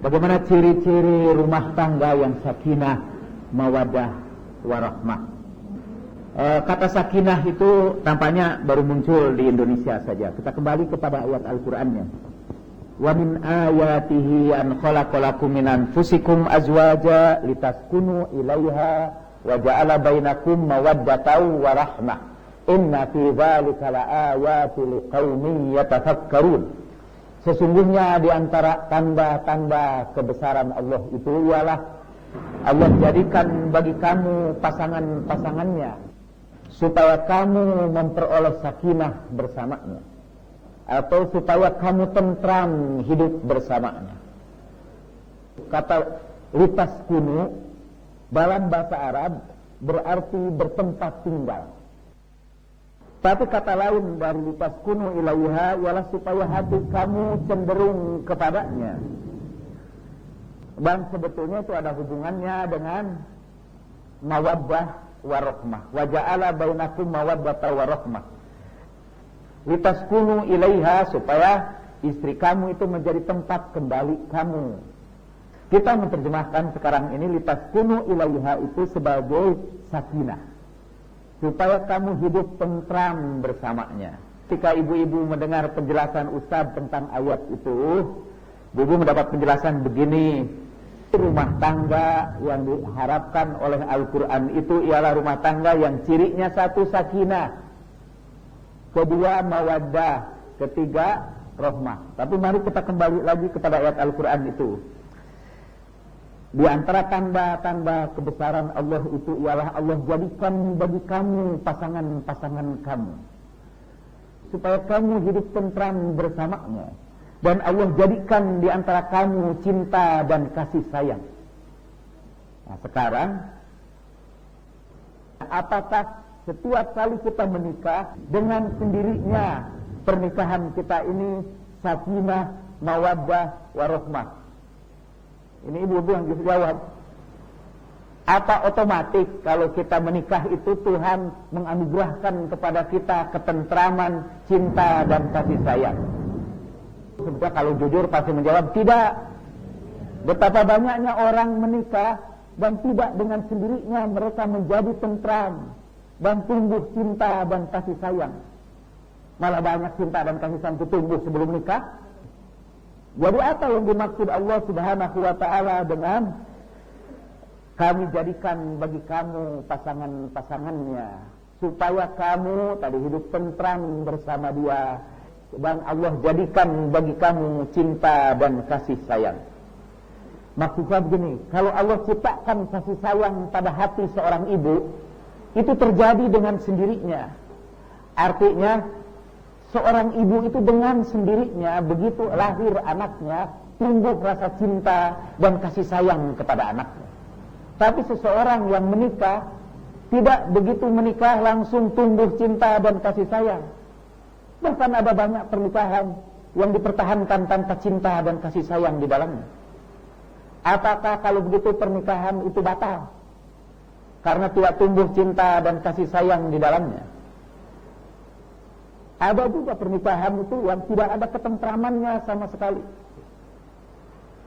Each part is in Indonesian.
Bagaimana ciri-ciri rumah tangga yang sakinah, mawaddah, warahmah? Kata sakinah itu tampaknya baru muncul di Indonesia saja. Kita kembali kepada ayat Al-Qur'annya. Wa min ayatihi an khalaqalakum min anfusikum azwaja litaskunu ilaiha wa ja'ala bainakum mawaddatan wa rahmah. Inna fi dzalika laayatin liqaumin yatafakkarun. Sesungguhnya di antara tanda-tanda kebesaran Allah itu ialah Allah jadikan bagi kamu pasangan-pasangannya supaya kamu memperoleh sakinah bersamanya, atau supaya kamu tentram hidup bersamanya. Kata litas kunu dalam bahasa Arab berarti bertempat tinggal. Tapi kata lain dari litas kunu ilaiha ialah supaya hati kamu cenderung kepadanya. Dan sebetulnya itu ada hubungannya dengan mawaddah warahmah. Wa ja'ala bainakum mawaddatan warahmah. Litas kunu ilaiha supaya istri kamu itu menjadi tempat kembali kamu. Kita menerjemahkan sekarang ini litas kunu ilaiha itu sebagai sakinah, supaya kamu hidup tentram bersamanya. Ketika ibu-ibu mendengar penjelasan Ustaz tentang ayat itu, ibu mendapat penjelasan begini. Rumah tangga yang diharapkan oleh Al-Quran itu ialah rumah tangga yang cirinya satu sakinah, kedua mawaddah, ketiga rahmah. Tapi mari kita kembali lagi kepada ayat Al-Quran itu. Di antara tanda-tanda kebesaran Allah itu ialah Allah jadikan bagi kamu pasangan-pasangan kamu supaya kamu hidup tentram bersamanya, dan Allah jadikan di antara kamu cinta dan kasih sayang. Nah, sekarang apakah setiap kali kita menikah dengan sendirinya pernikahan kita ini sakinah, mawaddah, warahmah? Ini ibu-ibu yang bisa jawab. Apa otomatis kalau kita menikah itu Tuhan menganugerahkan kepada kita ketentraman, cinta dan kasih sayang? Sebenarnya kalau jujur pasti menjawab tidak. Betapa banyaknya orang menikah dan tidak dengan sendirinya mereka menjadi tentram dan tumbuh cinta dan kasih sayang. Malah banyak cinta dan kasih sayang itu tumbuh sebelum nikah. Jadi apa yang dimaksud Allah Subhanahu wa ta'ala dengan kami jadikan bagi kamu pasangan-pasangannya supaya kamu tadi hidup tentram bersama dia, dan Allah jadikan bagi kamu cinta dan kasih sayang? Maksudnya begini, kalau Allah ciptakan kasih sayang pada hati seorang ibu, itu terjadi dengan sendirinya. Artinya seorang ibu itu dengan sendirinya begitu lahir anaknya tumbuh rasa cinta dan kasih sayang kepada anaknya. Tapi seseorang yang menikah tidak begitu menikah langsung tumbuh cinta dan kasih sayang. Bahkan ada banyak pernikahan yang dipertahankan tanpa cinta dan kasih sayang di dalamnya. Apakah kalau begitu pernikahan itu batal karena tidak tumbuh cinta dan kasih sayang di dalamnya? Ada juga pernikahan itu yang tidak ada ketentramannya sama sekali.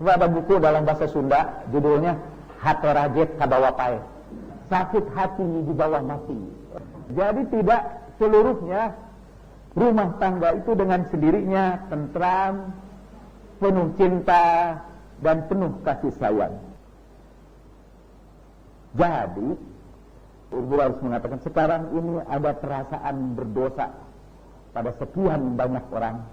Ada buku dalam bahasa Sunda judulnya Hate Rajet Kabawa Pae, sakit hati di bawah mati. Jadi tidak seluruhnya rumah tangga itu dengan sendirinya tentram, penuh cinta dan penuh kasih sayang. Jadi ibu harus mengatakan sekarang ini ada perasaan berdosa pada sekian banyak orang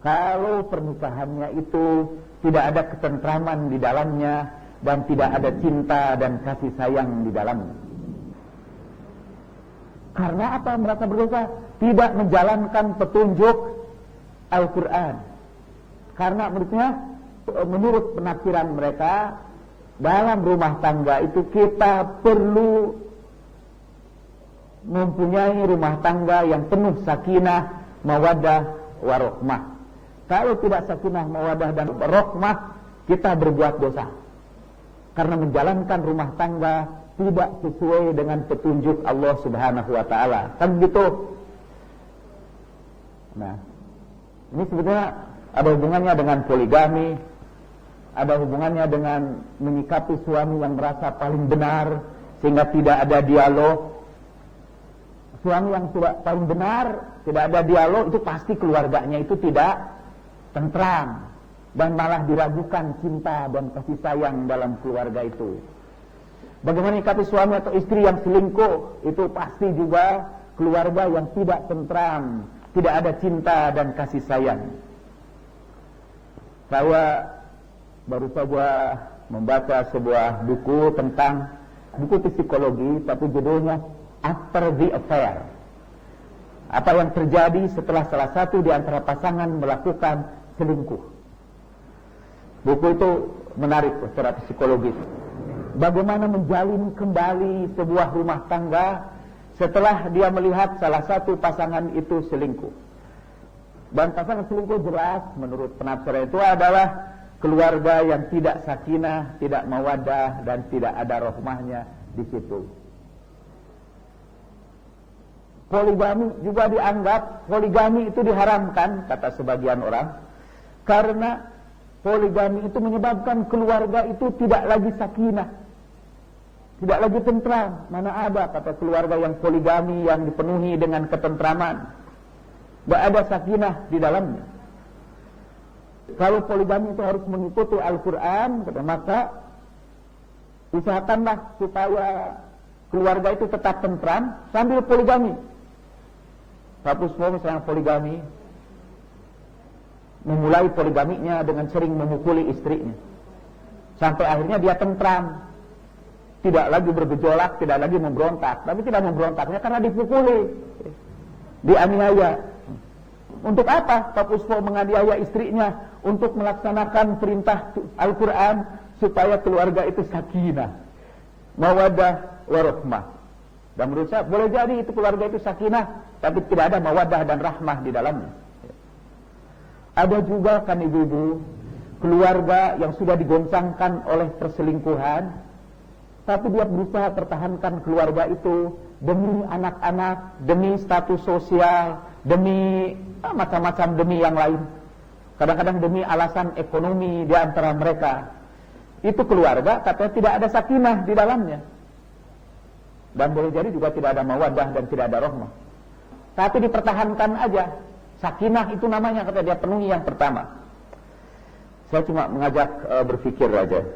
kalau pernikahannya itu tidak ada ketentraman di dalamnya dan tidak ada cinta dan kasih sayang di dalamnya. Karena apa mereka berdosa? Tidak menjalankan petunjuk Al-Quran. Karena menurut penafsiran mereka dalam rumah tangga itu kita perlu mempunyai rumah tangga yang penuh sakinah, mawaddah, warahmah. Kalau tidak sakinah, mawaddah dan warahmah, kita berbuat dosa karena menjalankan rumah tangga tidak sesuai dengan petunjuk Allah Subhanahu wa ta'ala. Kan gitu. Nah, ini sebenarnya ada hubungannya dengan poligami, ada hubungannya dengan menyikapi suami yang merasa paling benar sehingga tidak ada dialog. Suami yang sudah paling benar, tidak ada dialog, itu pasti keluarganya itu tidak tentram dan malah diragukan cinta dan kasih sayang dalam keluarga itu. Bagaimana menyikapi suami atau istri yang selingkuh, itu pasti juga keluarga yang tidak tentram, tidak ada cinta dan kasih sayang. Saya baru saja membaca sebuah buku tentang buku psikologi, tapi judulnya After the Affair. Apa yang terjadi setelah salah satu di antara pasangan melakukan selingkuh. Buku itu menarik secara psikologis. Bagaimana menjalin kembali sebuah rumah tangga setelah dia melihat salah satu pasangan itu selingkuh. Dan pasangan selingkuh jelas menurut penafsiran itu adalah keluarga yang tidak sakinah, tidak mawaddah, dan tidak ada rahmahnya di situ. Poligami juga dianggap, poligami itu diharamkan, kata sebagian orang, karena poligami itu menyebabkan keluarga itu tidak lagi sakinah, tidak lagi tentram. Mana ada kata keluarga yang poligami yang dipenuhi dengan ketentraman, tidak ada sakinah di dalamnya. Kalau poligami itu harus mengikuti Al-Quran, maka usahakanlah supaya keluarga itu tetap tentram sambil poligami. Tapi semua misalnya poligami, memulai poligaminya dengan sering memukuli istrinya, sampai akhirnya dia tentram, tidak lagi bergejolak, tidak lagi memberontak. Tapi tidak memberontaknya karena dipukuli, dianiaya. Untuk apa Pak Puspo menganiaya istrinya? Untuk melaksanakan perintah Al-Quran supaya keluarga itu sakinah, mawaddah, warahmah. Dan menurut saya boleh jadi itu keluarga itu sakinah, tapi tidak ada mawaddah dan rahmah di dalamnya. Ada juga kan ibu-ibu, keluarga yang sudah digoncangkan oleh perselingkuhan, tapi dia berusaha pertahankan keluarga itu demi anak-anak, demi status sosial, demi macam-macam, demi yang lain. Kadang-kadang demi alasan ekonomi di antara mereka. Itu keluarga katanya tidak ada sakinah di dalamnya. Dan boleh jadi juga tidak ada mawaddah dan tidak ada rahmah. Tapi dipertahankan aja. Sakinah itu namanya, kata dia penuhi yang pertama. Saya cuma mengajak berpikir aja.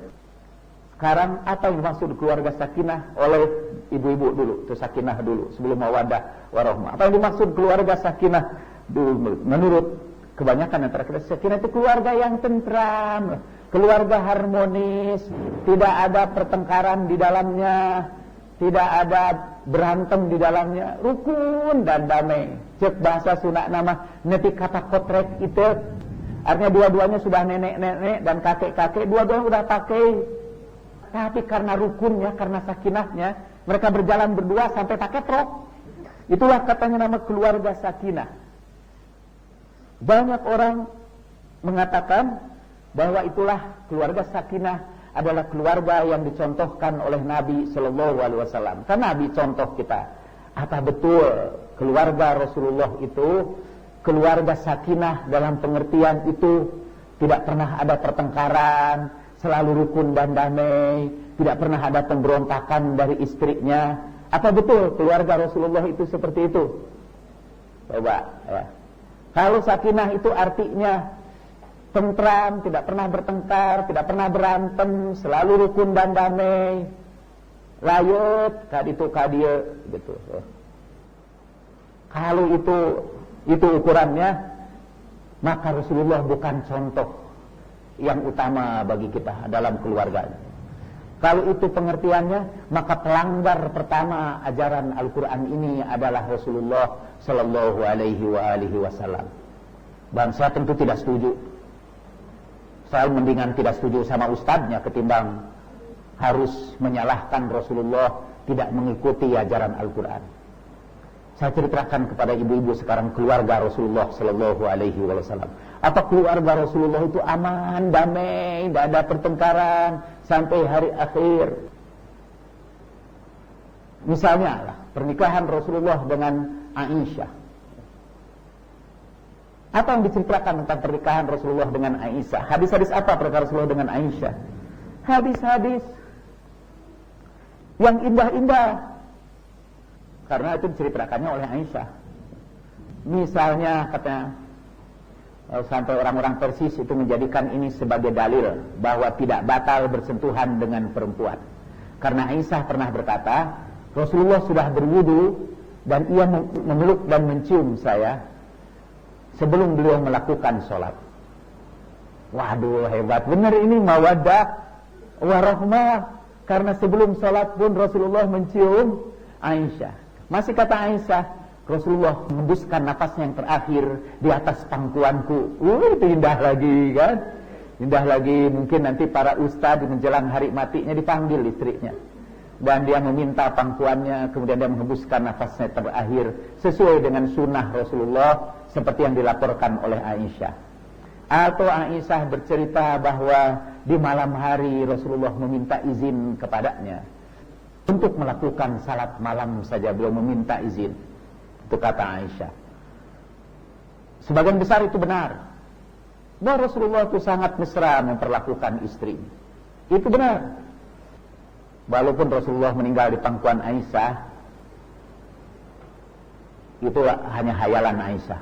Sekarang apa yang dimaksud keluarga sakinah oleh ibu-ibu dulu? Itu sakinah dulu sebelum mawaddah warahmah. Apa yang dimaksud keluarga sakinah dulu? Menurut kebanyakan antara kita, sakinah itu keluarga yang tentram, keluarga harmonis, tidak ada pertengkaran di dalamnya, tidak ada berantem di dalamnya, rukun dan damai. Cek bahasa Sunda nama neti kata kotrek itu, artinya dua-duanya sudah nenek-nenek dan kakek-kakek, dua-duanya sudah pakai. Tapi karena rukunnya, karena sakinahnya, mereka berjalan berdua sampai pakai truk. Itulah katanya nama keluarga sakinah. Banyak orang mengatakan bahwa itulah keluarga sakinah adalah keluarga yang dicontohkan oleh Nabi Sallallahu Alaihi Wasallam. Karena Nabi contoh kita. Apa betul keluarga Rasulullah itu keluarga sakinah dalam pengertian itu tidak pernah ada pertengkaran, selalu rukun dan damai, tidak pernah ada pemberontakan dari istrinya? Apa betul keluarga Rasulullah itu seperti itu? Coba ya. Kalau sakinah itu artinya tentram, tidak pernah bertengkar, tidak pernah berantem, selalu rukun dan damai, layut kaditu kadia gitu. Kalau itu ukurannya, maka Rasulullah bukan contoh yang utama bagi kita dalam keluarganya. Kalau itu pengertiannya, maka pelanggar pertama ajaran Al-Quran ini adalah Rasulullah Sallallahu Alaihi Wasallam. Dan saya tentu tidak setuju. Saya mendingan tidak setuju sama ustadznya ketimbang harus menyalahkan Rasulullah tidak mengikuti ajaran Al-Quran. Saya ceritakan kepada ibu-ibu sekarang keluarga Rasulullah Sallallahu Alaihi Wasallam. Apa keluarga Rasulullah itu aman, damai, tidak ada pertengkaran sampai hari akhir? Misalnya lah, pernikahan Rasulullah dengan Aisyah. Apa yang diceritakan tentang pernikahan Rasulullah dengan Aisyah? Hadis-hadis apa pernikahan Rasulullah dengan Aisyah? Hadis-hadis yang indah-indah. Karena itu diceritakannya oleh Aisyah. Misalnya katanya, sampai orang-orang Persis itu menjadikan ini sebagai dalil bahwa tidak batal bersentuhan dengan perempuan. Karena Aisyah pernah berkata, Rasulullah sudah berwudu dan ia memeluk dan mencium saya sebelum beliau melakukan sholat. Waduh, hebat benar ini mawaddah warahmah. Karena sebelum sholat pun Rasulullah mencium Aisyah. Masih kata Aisyah, Rasulullah mengembuskan nafasnya yang terakhir di atas pangkuanku. Itu indah lagi kan? Indah lagi. Mungkin nanti para ustadz menjelang hari matinya dipanggil istrinya, dan dia meminta pangkuannya, kemudian dia menghembuskan nafasnya terakhir sesuai dengan sunnah Rasulullah seperti yang dilaporkan oleh Aisyah. Atau Aisyah bercerita bahwa di malam hari Rasulullah meminta izin kepadanya untuk melakukan salat malam saja, beliau meminta izin. Itu kata Aisyah. Sebagian besar itu benar, bahwa Rasulullah itu sangat mesra memperlakukan istri. Itu benar. Walaupun Rasulullah meninggal di pangkuan Aisyah, itu hanya hayalan Aisyah.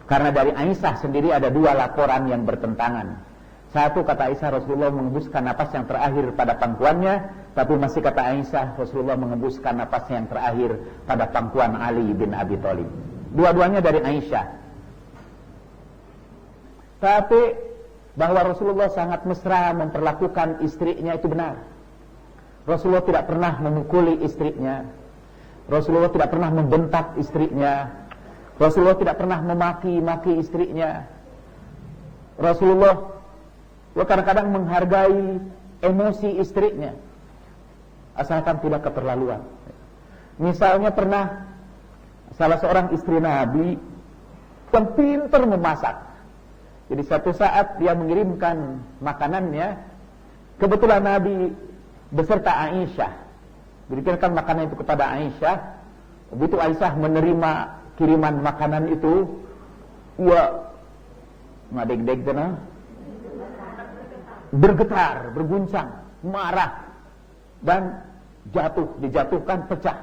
Karena dari Aisyah sendiri ada dua laporan yang bertentangan. Satu, kata Aisyah, Rasulullah mengembuskan napas yang terakhir pada pangkuannya. Tapi masih kata Aisyah, Rasulullah mengembuskan napasnya yang terakhir pada pangkuan Ali bin Abi Thalib. Dua-duanya dari Aisyah. Tapi bahwa Rasulullah sangat mesra memperlakukan istrinya itu benar. Rasulullah tidak pernah memukuli istrinya. Rasulullah tidak pernah membentak istrinya. Rasulullah tidak pernah memaki-maki istrinya. Rasulullah kadang-kadang menghargai emosi istrinya, asalkan tidak keterlaluan. Misalnya pernah salah seorang istri Nabi yang pintar memasak. Jadi suatu saat dia mengirimkan makanannya, kebetulan Nabi beserta Aisyah, berikan makanan itu kepada Aisyah. Begitu Aisyah menerima kiriman makanan itu, ya ngadeg-deg sana, bergetar, berguncang, marah, dan dijatuhkan, pecah.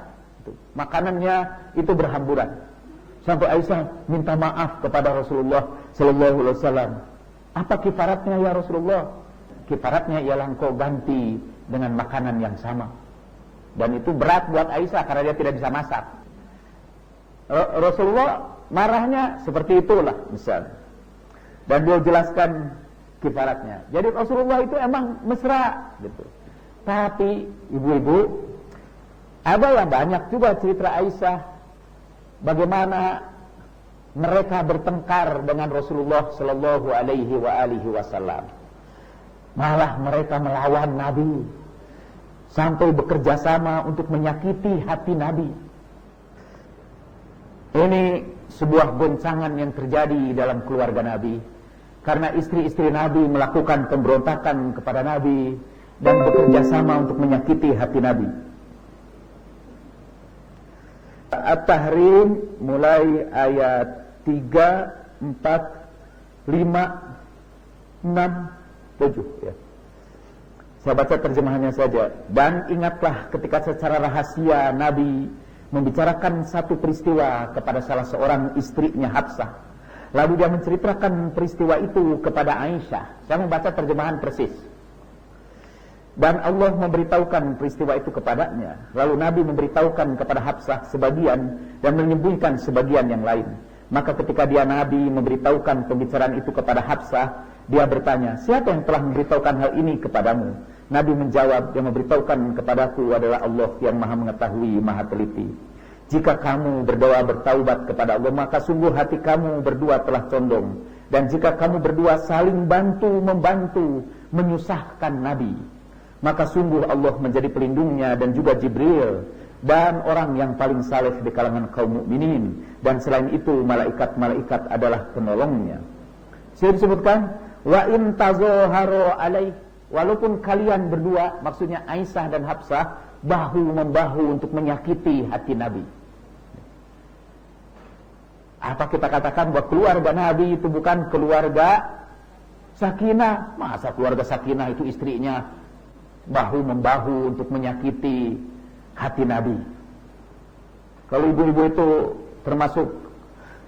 Makanannya itu berhamburan. Sampai Aisyah minta maaf kepada Rasulullah sallallahu alaihi wasallam. Apa kifaratnya ya Rasulullah? Kifaratnya ialah engkau ganti dengan makanan yang sama. Dan itu berat buat Aisyah karena dia tidak bisa masak. Rasulullah marahnya seperti itulah misalnya. Dan dia jelaskan kifaratnya. Jadi Rasulullah itu emang mesra gitu. Tapi ibu-ibu, ada yang banyak juga cerita Aisyah bagaimana mereka bertengkar dengan Rasulullah sallallahu alaihi wasallam. Malah mereka melawan Nabi sampai bekerja sama untuk menyakiti hati Nabi. Ini sebuah goncangan yang terjadi dalam keluarga Nabi, karena istri-istri Nabi melakukan pemberontakan kepada Nabi dan bekerja sama untuk menyakiti hati Nabi. At-Tahrim mulai ayat 3, 4, 5, 6, 7 ya. Saya baca terjemahannya saja. Dan ingatlah ketika secara rahasia Nabi membicarakan satu peristiwa kepada salah seorang istrinya Hafsah. Lalu dia menceritakan peristiwa itu kepada Aisyah. Saya membaca terjemahan persis. Dan Allah memberitahukan peristiwa itu kepadanya. Lalu Nabi memberitahukan kepada Hafsah sebagian dan menyembunyikan sebagian yang lain. Maka ketika Nabi memberitahukan pembicaraan itu kepada Hafsah, dia bertanya, siapa yang telah memberitahukan hal ini kepadamu? Nabi menjawab, yang memberitahukan kepadaku adalah Allah yang maha mengetahui, maha teliti. Jika kamu berdoa bertaubat kepada Allah, maka sungguh hati kamu berdua telah condong. Dan jika kamu berdua saling bantu-membantu menyusahkan Nabi, maka sungguh Allah menjadi pelindungnya dan juga Jibril dan orang yang paling saleh di kalangan kaum mukminin. Dan selain itu malaikat-malaikat adalah penolongnya. Saya disebutkan wa in tazaharu alaih, walaupun kalian berdua, maksudnya Aisyah dan Hafsah, bahu membahu untuk menyakiti hati Nabi. Apa kita katakan bahwa keluarga Nabi itu bukan keluarga sakinah? Masa keluarga sakinah itu istrinya bahu-membahu untuk menyakiti hati Nabi? Kalau ibu-ibu itu termasuk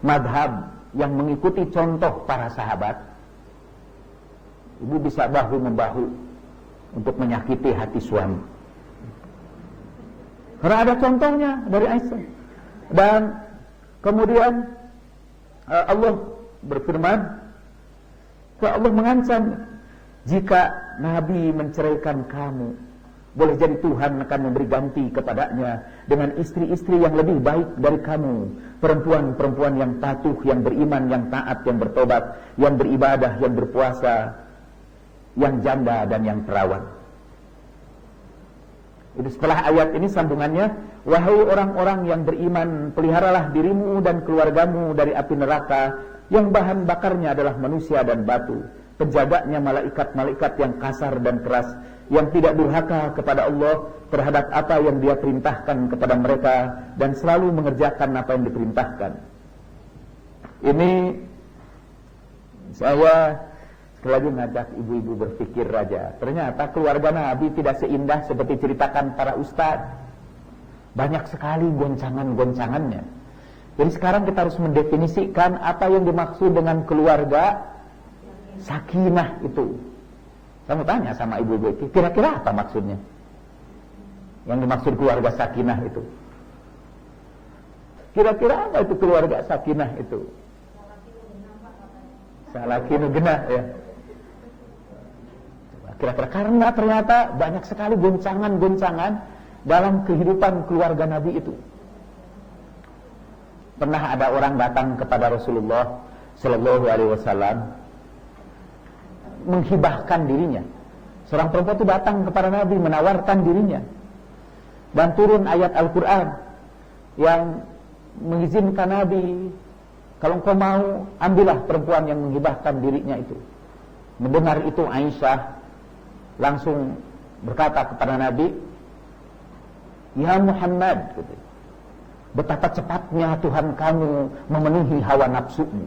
madhab yang mengikuti contoh para sahabat, ibu bisa bahu-membahu untuk menyakiti hati suami. Karena ada contohnya dari Aisyah. Dan kemudian Allah berfirman, Allah mengancam, jika Nabi menceraikan kamu, boleh jadi Tuhan akan memberi ganti kepadanya dengan istri-istri yang lebih baik dari kamu, perempuan-perempuan yang patuh, yang beriman, yang taat, yang bertobat, yang beribadah, yang berpuasa, yang janda dan yang perawan. Itu setelah ayat ini sambungannya, wahai orang-orang yang beriman, peliharalah dirimu dan keluargamu dari api neraka yang bahan bakarnya adalah manusia dan batu, penjaganya malaikat-malaikat yang kasar dan keras, yang tidak durhaka kepada Allah terhadap apa yang Dia perintahkan kepada mereka dan selalu mengerjakan apa yang diperintahkan. Ini saya sekali lagi ngajak ibu-ibu berpikir aja. Ternyata keluarga Nabi tidak seindah seperti ceritakan para ustadz. Banyak sekali goncangan-goncangannya. Jadi sekarang kita harus mendefinisikan apa yang dimaksud dengan keluarga sakinah itu. Saya mau tanya sama ibu-ibu itu, kira-kira apa maksudnya? Yang dimaksud keluarga sakinah itu. Kira-kira apa itu keluarga sakinah itu? Salakinu genah ya. Kira-kira karena ternyata banyak sekali goncangan-goncangan dalam kehidupan keluarga Nabi itu. Pernah ada orang datang kepada Rasulullah Sallallahu Alaihi Wasallam menghibahkan dirinya. Seorang perempuan itu datang kepada Nabi menawarkan dirinya, dan turun ayat Al-Quran yang mengizinkan Nabi, kalau engkau mau, ambillah perempuan yang menghibahkan dirinya itu. Mendengar itu Aisyah langsung berkata kepada Nabi, ya Muhammad, betapa cepatnya Tuhan kamu memenuhi hawa nafsumu.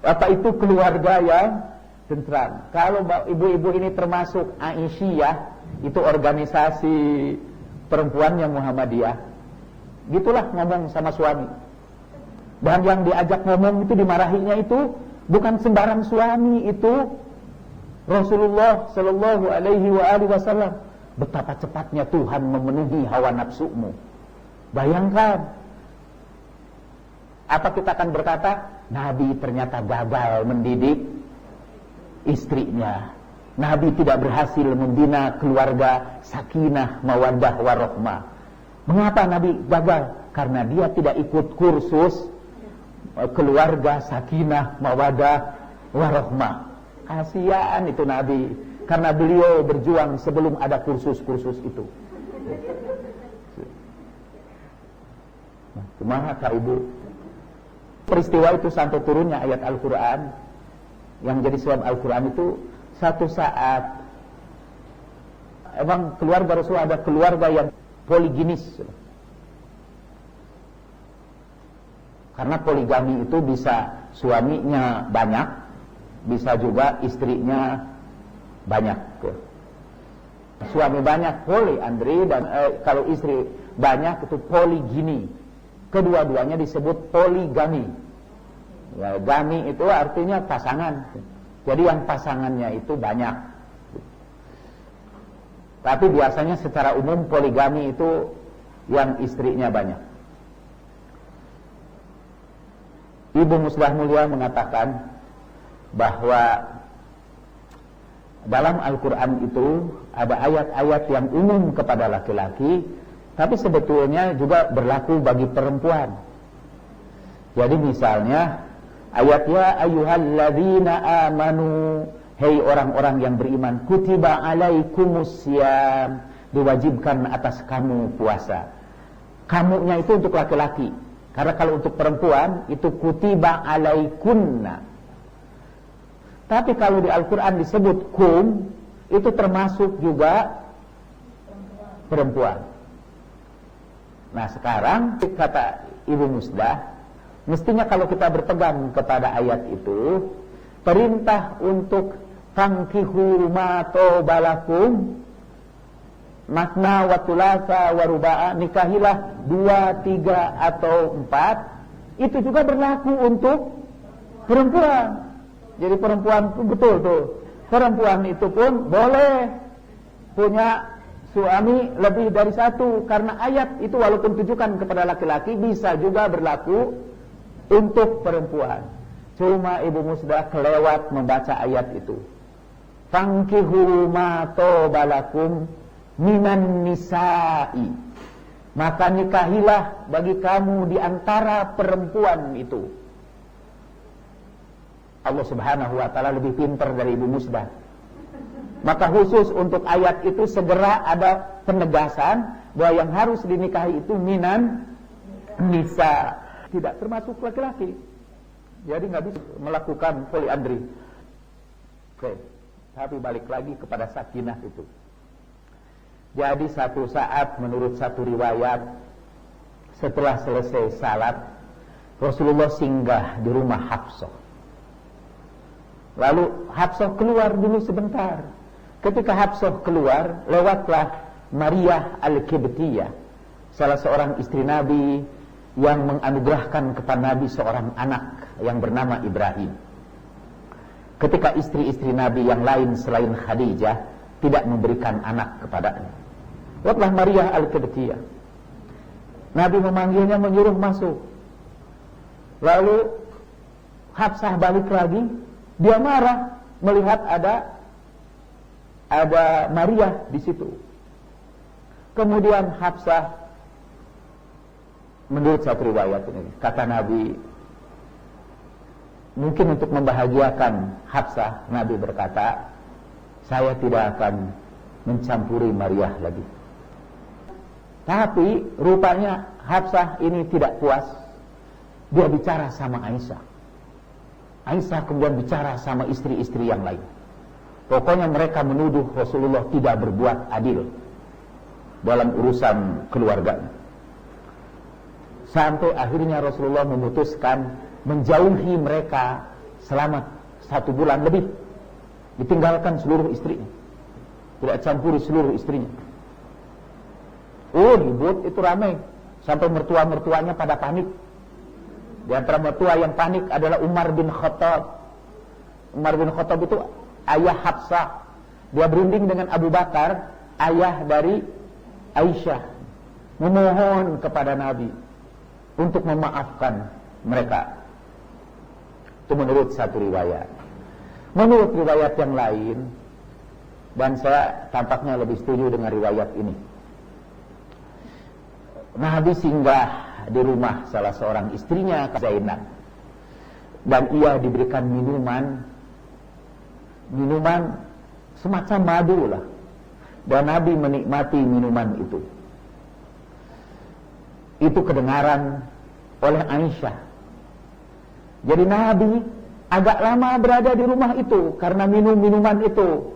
Apa itu keluarga yang tentram? Kalau ibu-ibu ini termasuk Aisyah, itu organisasi perempuannya Muhammadiyah, gitulah ngomong sama suami. Dan yang diajak ngomong itu, dimarahinya itu bukan sembarang suami, itu Rasulullah Sallallahu Alaihi Wasallam. Betapa cepatnya Tuhan memenuhi hawa nafsumu. Bayangkan. Apa kita akan berkata? Nabi ternyata gagal mendidik istrinya. Nabi tidak berhasil membina keluarga sakinah, mawaddah, warahmah. Mengapa Nabi gagal? Karena dia tidak ikut kursus keluarga sakinah, mawaddah, warahmah. Kasihan itu Nabi, karena beliau berjuang sebelum ada kursus-kursus itu. Kumaha Kak Ibu? Peristiwa itu sampai turunnya ayat Al-Quran, yang jadi sebab Al-Quran itu satu saat, emang keluarga Rasul ada keluarga yang poliginis. Karena poligami itu bisa suaminya banyak, bisa juga istrinya banyak. Suami banyak poliandri, dan kalau istri banyak itu poligini. Kedua-duanya disebut poligami. Ya, gami itu artinya pasangan. Jadi yang pasangannya itu banyak. Tapi biasanya secara umum poligami itu yang istrinya banyak. Ibu Musdah Mulia mengatakan bahwa dalam Al-Quran itu ada ayat-ayat yang umum kepada laki-laki, tapi sebetulnya juga berlaku bagi perempuan. Jadi misalnya ayat ya ayyuhalladzina amanu, hei orang-orang yang beriman, kutiba alaikumussyam, diwajibkan atas kamu puasa. Kamunya itu untuk laki-laki. Karena kalau untuk perempuan itu kutiba alaikunna. Tapi kalau di Al-Quran disebut kum, itu termasuk juga perempuan. Nah sekarang kata Ibu Musdah, Mestinya kalau kita berpegang kepada ayat itu, perintah untuk fankihu ma tobalakum masna wa thulatsa wa ruba'a, nikahilah 2, 3 atau 4, itu juga berlaku untuk perempuan. Jadi perempuan itu betul tuh. Perempuan itu pun boleh punya suami lebih dari satu, karena ayat itu walaupun tujukan kepada laki-laki bisa juga berlaku untuk perempuan. Cuma Ibu Musdah kelewat membaca ayat itu. Fankihu ma tobalakum minan nisa'i, maka nikahilah bagi kamu di antara perempuan itu. Allah Subhanahu wa ta'ala lebih pintar dari Ibu Musdah. Maka khusus untuk ayat itu segera ada penegasan bahwa yang harus dinikahi itu minan nisa, tidak termasuk laki-laki. Jadi nggak bisa melakukan poliandri. Oke, tapi balik lagi kepada sakinah itu. Jadi satu saat menurut satu riwayat, setelah selesai salat, Rasulullah singgah di rumah Hafsah. Lalu Hafsah keluar dulu sebentar. Ketika Hafsah keluar, lewatlah Maria Al-Qibtiyah, salah seorang istri Nabi yang menganugerahkan kepada Nabi seorang anak yang bernama Ibrahim. Ketika istri-istri Nabi yang lain selain Khadijah tidak memberikan anak kepadanya, lewatlah Maria Al-Qibtiyah. Nabi memanggilnya, menyuruh masuk. Lalu Hafsah balik lagi. Dia marah melihat ada Maria di situ. Kemudian Hafsah, menurut satu riwayat ini, kata Nabi, mungkin untuk membahagiakan Hafsah, Nabi berkata, saya tidak akan mencampuri Maria lagi. Tapi rupanya Hafsah ini tidak puas. Dia bicara sama Aisyah. Aisyah kemudian bicara sama istri-istri yang lain. Pokoknya mereka menuduh Rasulullah tidak berbuat adil dalam urusan keluarganya. Sampai akhirnya Rasulullah memutuskan menjauhi mereka selama 1 bulan lebih. Ditinggalkan seluruh istrinya, tidak campuri seluruh istrinya. Ribut itu ramai, sampai mertua-mertuanya pada panik. Di antara mertua yang panik adalah Umar bin Khattab. Umar bin Khattab itu ayah Hafsah. Dia berunding dengan Abu Bakar, ayah dari Aisyah, memohon kepada Nabi untuk memaafkan mereka. Itu menurut satu riwayat. Menurut riwayat yang lain, dan saya tampaknya lebih setuju dengan riwayat ini, Nabi singgah di rumah salah seorang istrinya, Zainab, dan ia diberikan minuman semacam madu lah, dan Nabi menikmati minuman itu. Itu kedengaran oleh Aisyah. Jadi Nabi agak lama berada di rumah itu karena minum minuman itu.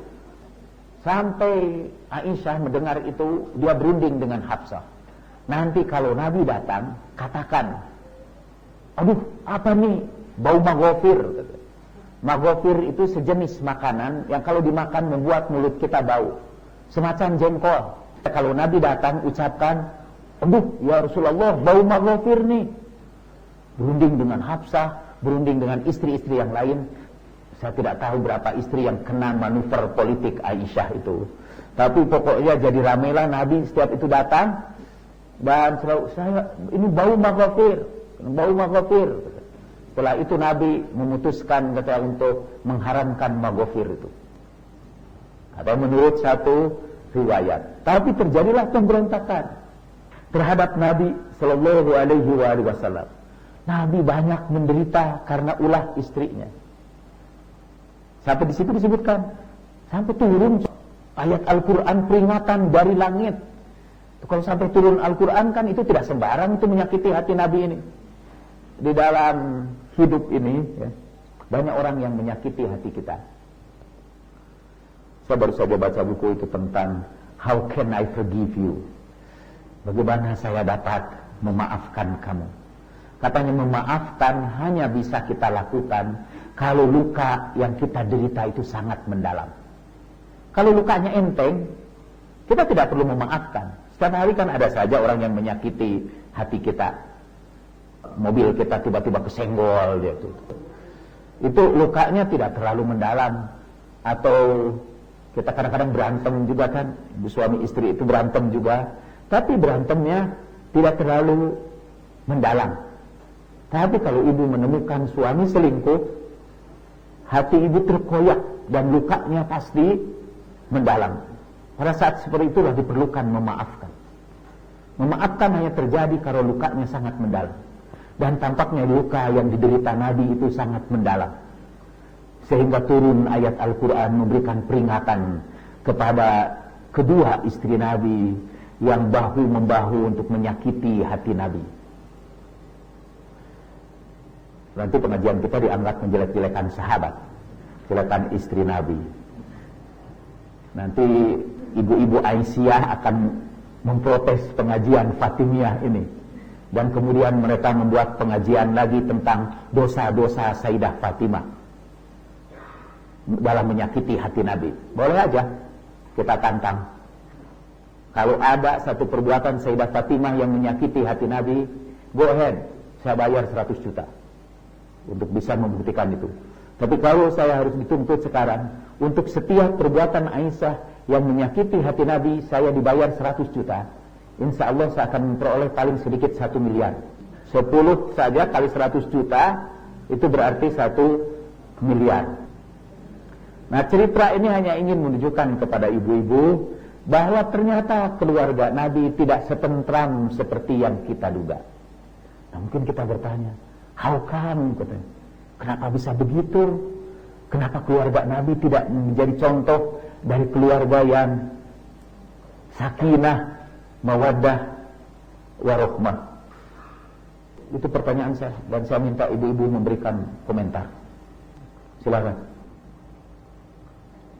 Sampai Aisyah mendengar itu, dia berunding dengan Hafsah. Nanti kalau Nabi datang, katakan, aduh apa nih, bau maghofir. Maghofir itu sejenis makanan yang kalau dimakan membuat mulut kita bau, semacam jengkol. Kalau Nabi datang, ucapkan, aduh ya Rasulullah, bau maghofir nih. Berunding dengan Hafsah, berunding dengan istri-istri yang lain. Saya tidak tahu berapa istri yang kena manuver politik Aisyah itu, tapi pokoknya jadi ramailah Nabi setiap itu datang. Dan saya ini bau maghofir. Setelah itu Nabi memutuskan untuk mengharamkan maghofir itu. Atau menurut satu riwayat. Tapi terjadilah pemberontakan terhadap Nabi Sallallahu Alaihi Wasallam. Nabi banyak menderita karena ulah istrinya. Sampai di situ disebutkan, sampai turun ayat Al-Quran peringatan dari langit. Kalau sampai turun Al-Quran kan itu tidak sembarang, itu menyakiti hati Nabi ini. Di dalam hidup ini ya, banyak orang yang menyakiti hati kita. Saya baru saja baca buku itu tentang How Can I Forgive You, bagaimana saya dapat memaafkan kamu. Katanya memaafkan hanya bisa kita lakukan kalau luka yang kita derita itu sangat mendalam. Kalau lukanya enteng, kita tidak perlu memaafkan. Setiap hari kan ada saja orang yang menyakiti hati kita. Mobil kita tiba-tiba kesenggol dia itu. Itu lukanya tidak terlalu mendalam. Atau kita kadang-kadang berantem juga kan, suami istri itu berantem juga, tapi berantemnya tidak terlalu mendalam. Tapi kalau ibu menemukan suami selingkuh, hati ibu terkoyak dan lukanya pasti mendalam. Pada saat seperti itulah diperlukan memaafkan. Memaafkan hanya terjadi kalau lukanya sangat mendalam. Dan tampaknya luka yang diderita Nabi itu sangat mendalam. Sehingga turun ayat Al-Quran memberikan peringatan kepada kedua istri Nabi yang bahu-membahu untuk menyakiti hati Nabi. Nanti pengajian kita dianggap menjelek-jelekan sahabat, jelekan istri Nabi. Nanti ibu-ibu Aisyah akan memprotes pengajian Fatimiyah ini. Dan kemudian mereka membuat pengajian lagi tentang dosa-dosa Sayyidah Fatimah dalam menyakiti hati Nabi. Boleh aja kita tantang. Kalau ada satu perbuatan Sayyidah Fatimah yang menyakiti hati Nabi, go ahead, saya bayar 100 juta untuk bisa membuktikan itu. Tapi kalau saya harus dituntut sekarang untuk setiap perbuatan Aisyah yang menyakiti hati Nabi, saya dibayar 100 juta, insya Allah saya akan memperoleh paling sedikit 1 miliar. 10 saja kali 100 juta itu berarti 1 miliar. Nah, cerita ini hanya ingin menunjukkan kepada ibu-ibu bahwa ternyata keluarga Nabi tidak setentram seperti yang kita duga. Nah, mungkin kita bertanya, how come? Kenapa bisa begitu? Kenapa keluarga Nabi tidak menjadi contoh dari keluarga yang sakinah, mawaddah, warohmah? Itu pertanyaan saya, dan saya minta ibu-ibu memberikan komentar. Silakan.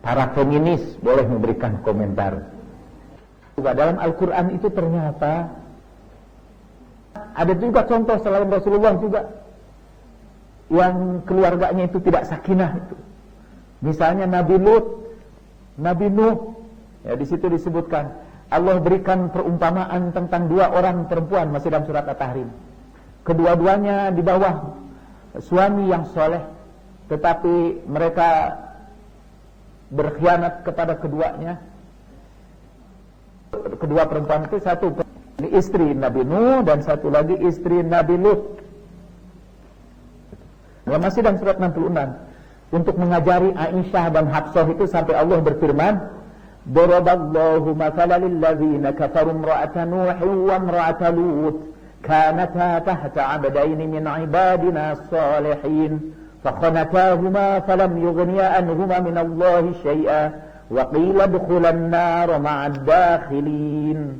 Para feminis boleh memberikan komentar. Juga dalam Al-Quran itu ternyata ada juga contoh selain Rasulullah juga yang keluarganya itu tidak sakinah itu. Misalnya Nabi Lut, Nabi Nuh, ya di situ disebutkan Allah berikan perumpamaan tentang 2 orang perempuan, masih dalam surat At-Tahrim. Kedua-duanya di bawah suami yang soleh, tetapi mereka berkhianat kepada keduanya. Kedua perempuan itu, satu istri Nabi Nuh dan satu lagi istri Nabi Lut. Ya, masih dalam surat 66 untuk mengajari Aisyah dan Hafsah itu sampai Allah berfirman, daraballahu mathalan lil ladzina kafaru imra'ata nuhin wa imra'ata lut kanata tahta 'abdayn min 'ibadina as-salihin fakhanatahuma falam yughniya anhuma min Allahi syai'a wa qila dukhulan nar ma'ad dakhilin.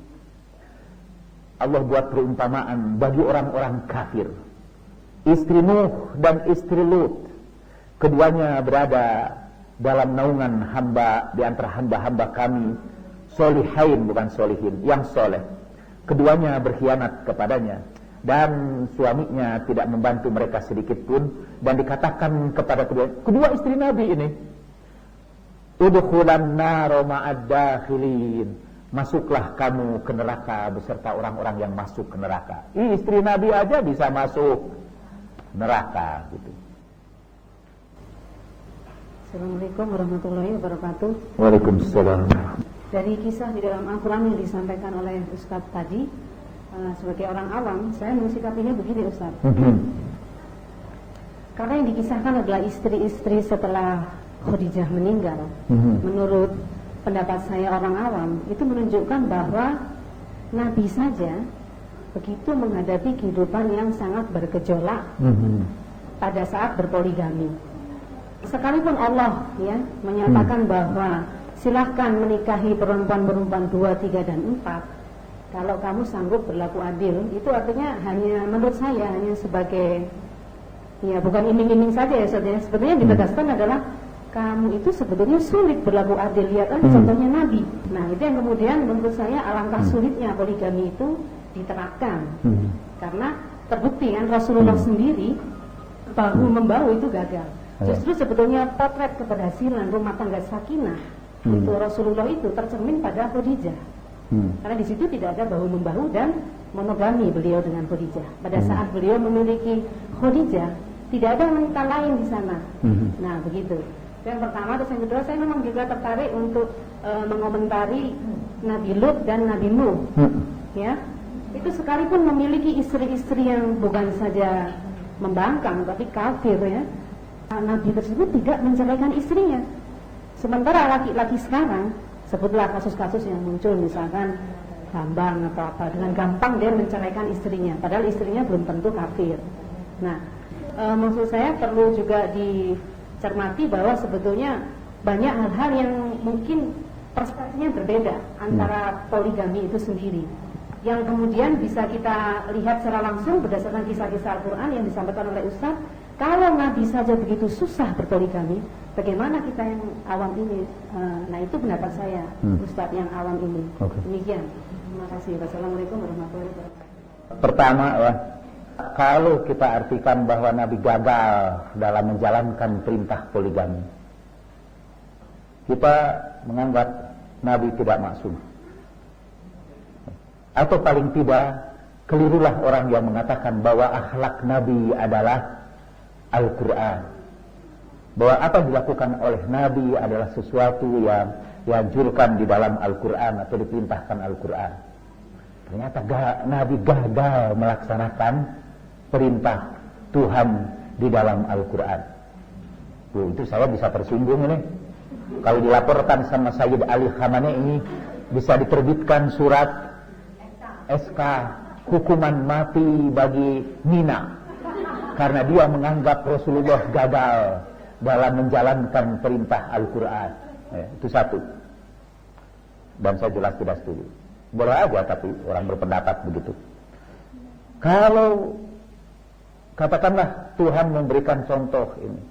Allah buat perumpamaan bagi orang-orang kafir. Istri Nuh dan istri Lut, keduanya berada dalam naungan hamba di antara hamba-hamba kami, solihain bukan solihin, yang soleh. Keduanya berkhianat kepadanya dan suaminya tidak membantu mereka sedikit pun, dan dikatakan kepada kedua istri Nabi ini, udkhulan nar ma'ad dakhilin, masuklah kamu ke neraka beserta orang-orang yang masuk ke neraka. Istri Nabi aja bisa masuk neraka gitu. Assalamualaikum warahmatullahi wabarakatuh. Waalaikumsalam. Dari kisah di dalam Al-Quran yang disampaikan oleh Ustadz tadi, sebagai orang awam, saya mensikapinya begini, Ustadz. Karena yang dikisahkan adalah istri-istri setelah Khadijah meninggal. Menurut pendapat saya orang awam, itu menunjukkan bahwa Nabi saja begitu menghadapi kehidupan yang sangat bergejolak pada saat berpoligami. Sekalipun Allah ya menyatakan bahwa silahkan menikahi perempuan-perempuan 2, 3, dan 4 kalau kamu sanggup berlaku adil, itu artinya hanya menurut saya hanya sebagai ya bukan iming-iming saja ya saudara. Sebetulnya ditegaskan adalah kamu itu sebetulnya sulit berlaku adil. Lihat kan contohnya Nabi. Nah itu yang kemudian menurut saya alangkah sulitnya poligami itu diterapkan. Karena terbukti kan Rasulullah sendiri bahu membahu itu gagal. Justru sebetulnya potret keberhasilan rumah tangga sakinah untuk Rasulullah itu tercermin pada Khadijah. Karena di situ tidak ada bahu membahu dan monogami beliau dengan Khadijah. Pada saat beliau memiliki Khadijah, tidak ada wanita lain di sana. Nah, begitu. Yang pertama, terus yang kedua, saya memang juga tertarik untuk mengomentari Nabi Lut dan Nabi Nuh. Ya, itu sekalipun memiliki istri-istri yang bukan saja membangkang, tapi kafir ya. Nabi tersebut tidak menceraikan istrinya. Sementara laki-laki sekarang, sebutlah kasus-kasus yang muncul, misalkan Bambang atau apa, dengan gampang dia menceraikan istrinya, padahal istrinya belum tentu kafir. Nah, maksud saya perlu juga dicermati bahwa sebetulnya banyak hal-hal yang mungkin perspektifnya berbeda antara poligami itu sendiri, yang kemudian bisa kita lihat secara langsung berdasarkan kisah-kisah Al-Quran yang disampaikan oleh Ustaz. Kalau Nabi saja begitu susah berpoligami, bagaimana kita yang awam ini? Nah, itu pendapat saya, Ustaz yang awam ini. Demikian. Terima kasih. Wassalamualaikum warahmatullahi wabarakatuh. Pertama, kalau kita artikan bahwa Nabi gagal dalam menjalankan perintah poligami, kita menganggap Nabi tidak maksum. Atau paling tidak, kelirulah orang yang mengatakan bahwa akhlak Nabi adalah Al-Quran, bahwa apa yang dilakukan oleh Nabi adalah sesuatu yang dianjurkan di dalam Al-Quran atau diperintahkan Al-Quran. Ternyata Nabi gagal melaksanakan perintah Tuhan di dalam Al-Quran. Itu saya bisa tersinggung ini. Kalau dilaporkan sama Sayyid Ali Khamenei, bisa diterbitkan surat SK hukuman mati bagi Nina, karena dia menganggap Rasulullah gagal dalam menjalankan perintah Al-Quran. Itu satu. Dan saya jelas tidak setuju. Boleh aja tapi orang berpendapat begitu. Kalau katakanlah Tuhan memberikan contoh ini,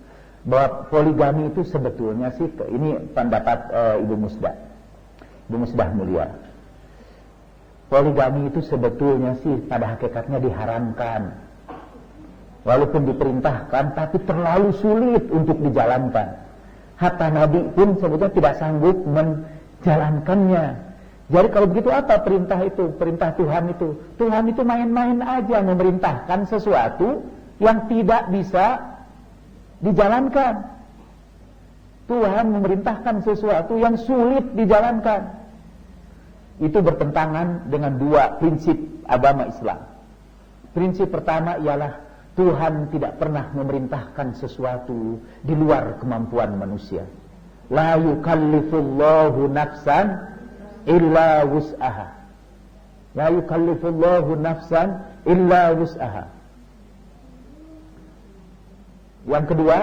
bahwa poligami itu sebetulnya sih, ini pendapat Ibu Musdah. Ibu Musdah mulia. Poligami itu sebetulnya sih pada hakikatnya diharamkan. Walaupun diperintahkan, tapi terlalu sulit untuk dijalankan. Hatta Nabi pun sebetulnya tidak sanggup menjalankannya. Jadi kalau begitu apa perintah itu? Perintah Tuhan itu. Tuhan itu main-main aja memerintahkan sesuatu yang tidak bisa dijalankan. Tuhan memerintahkan sesuatu yang sulit dijalankan. Itu bertentangan dengan dua prinsip agama Islam. Prinsip pertama ialah Tuhan tidak pernah memerintahkan sesuatu di luar kemampuan manusia. La yukallifullahu nafsan illa wus'aha. La yukallifullahu nafsan illa wus'aha. Yang kedua,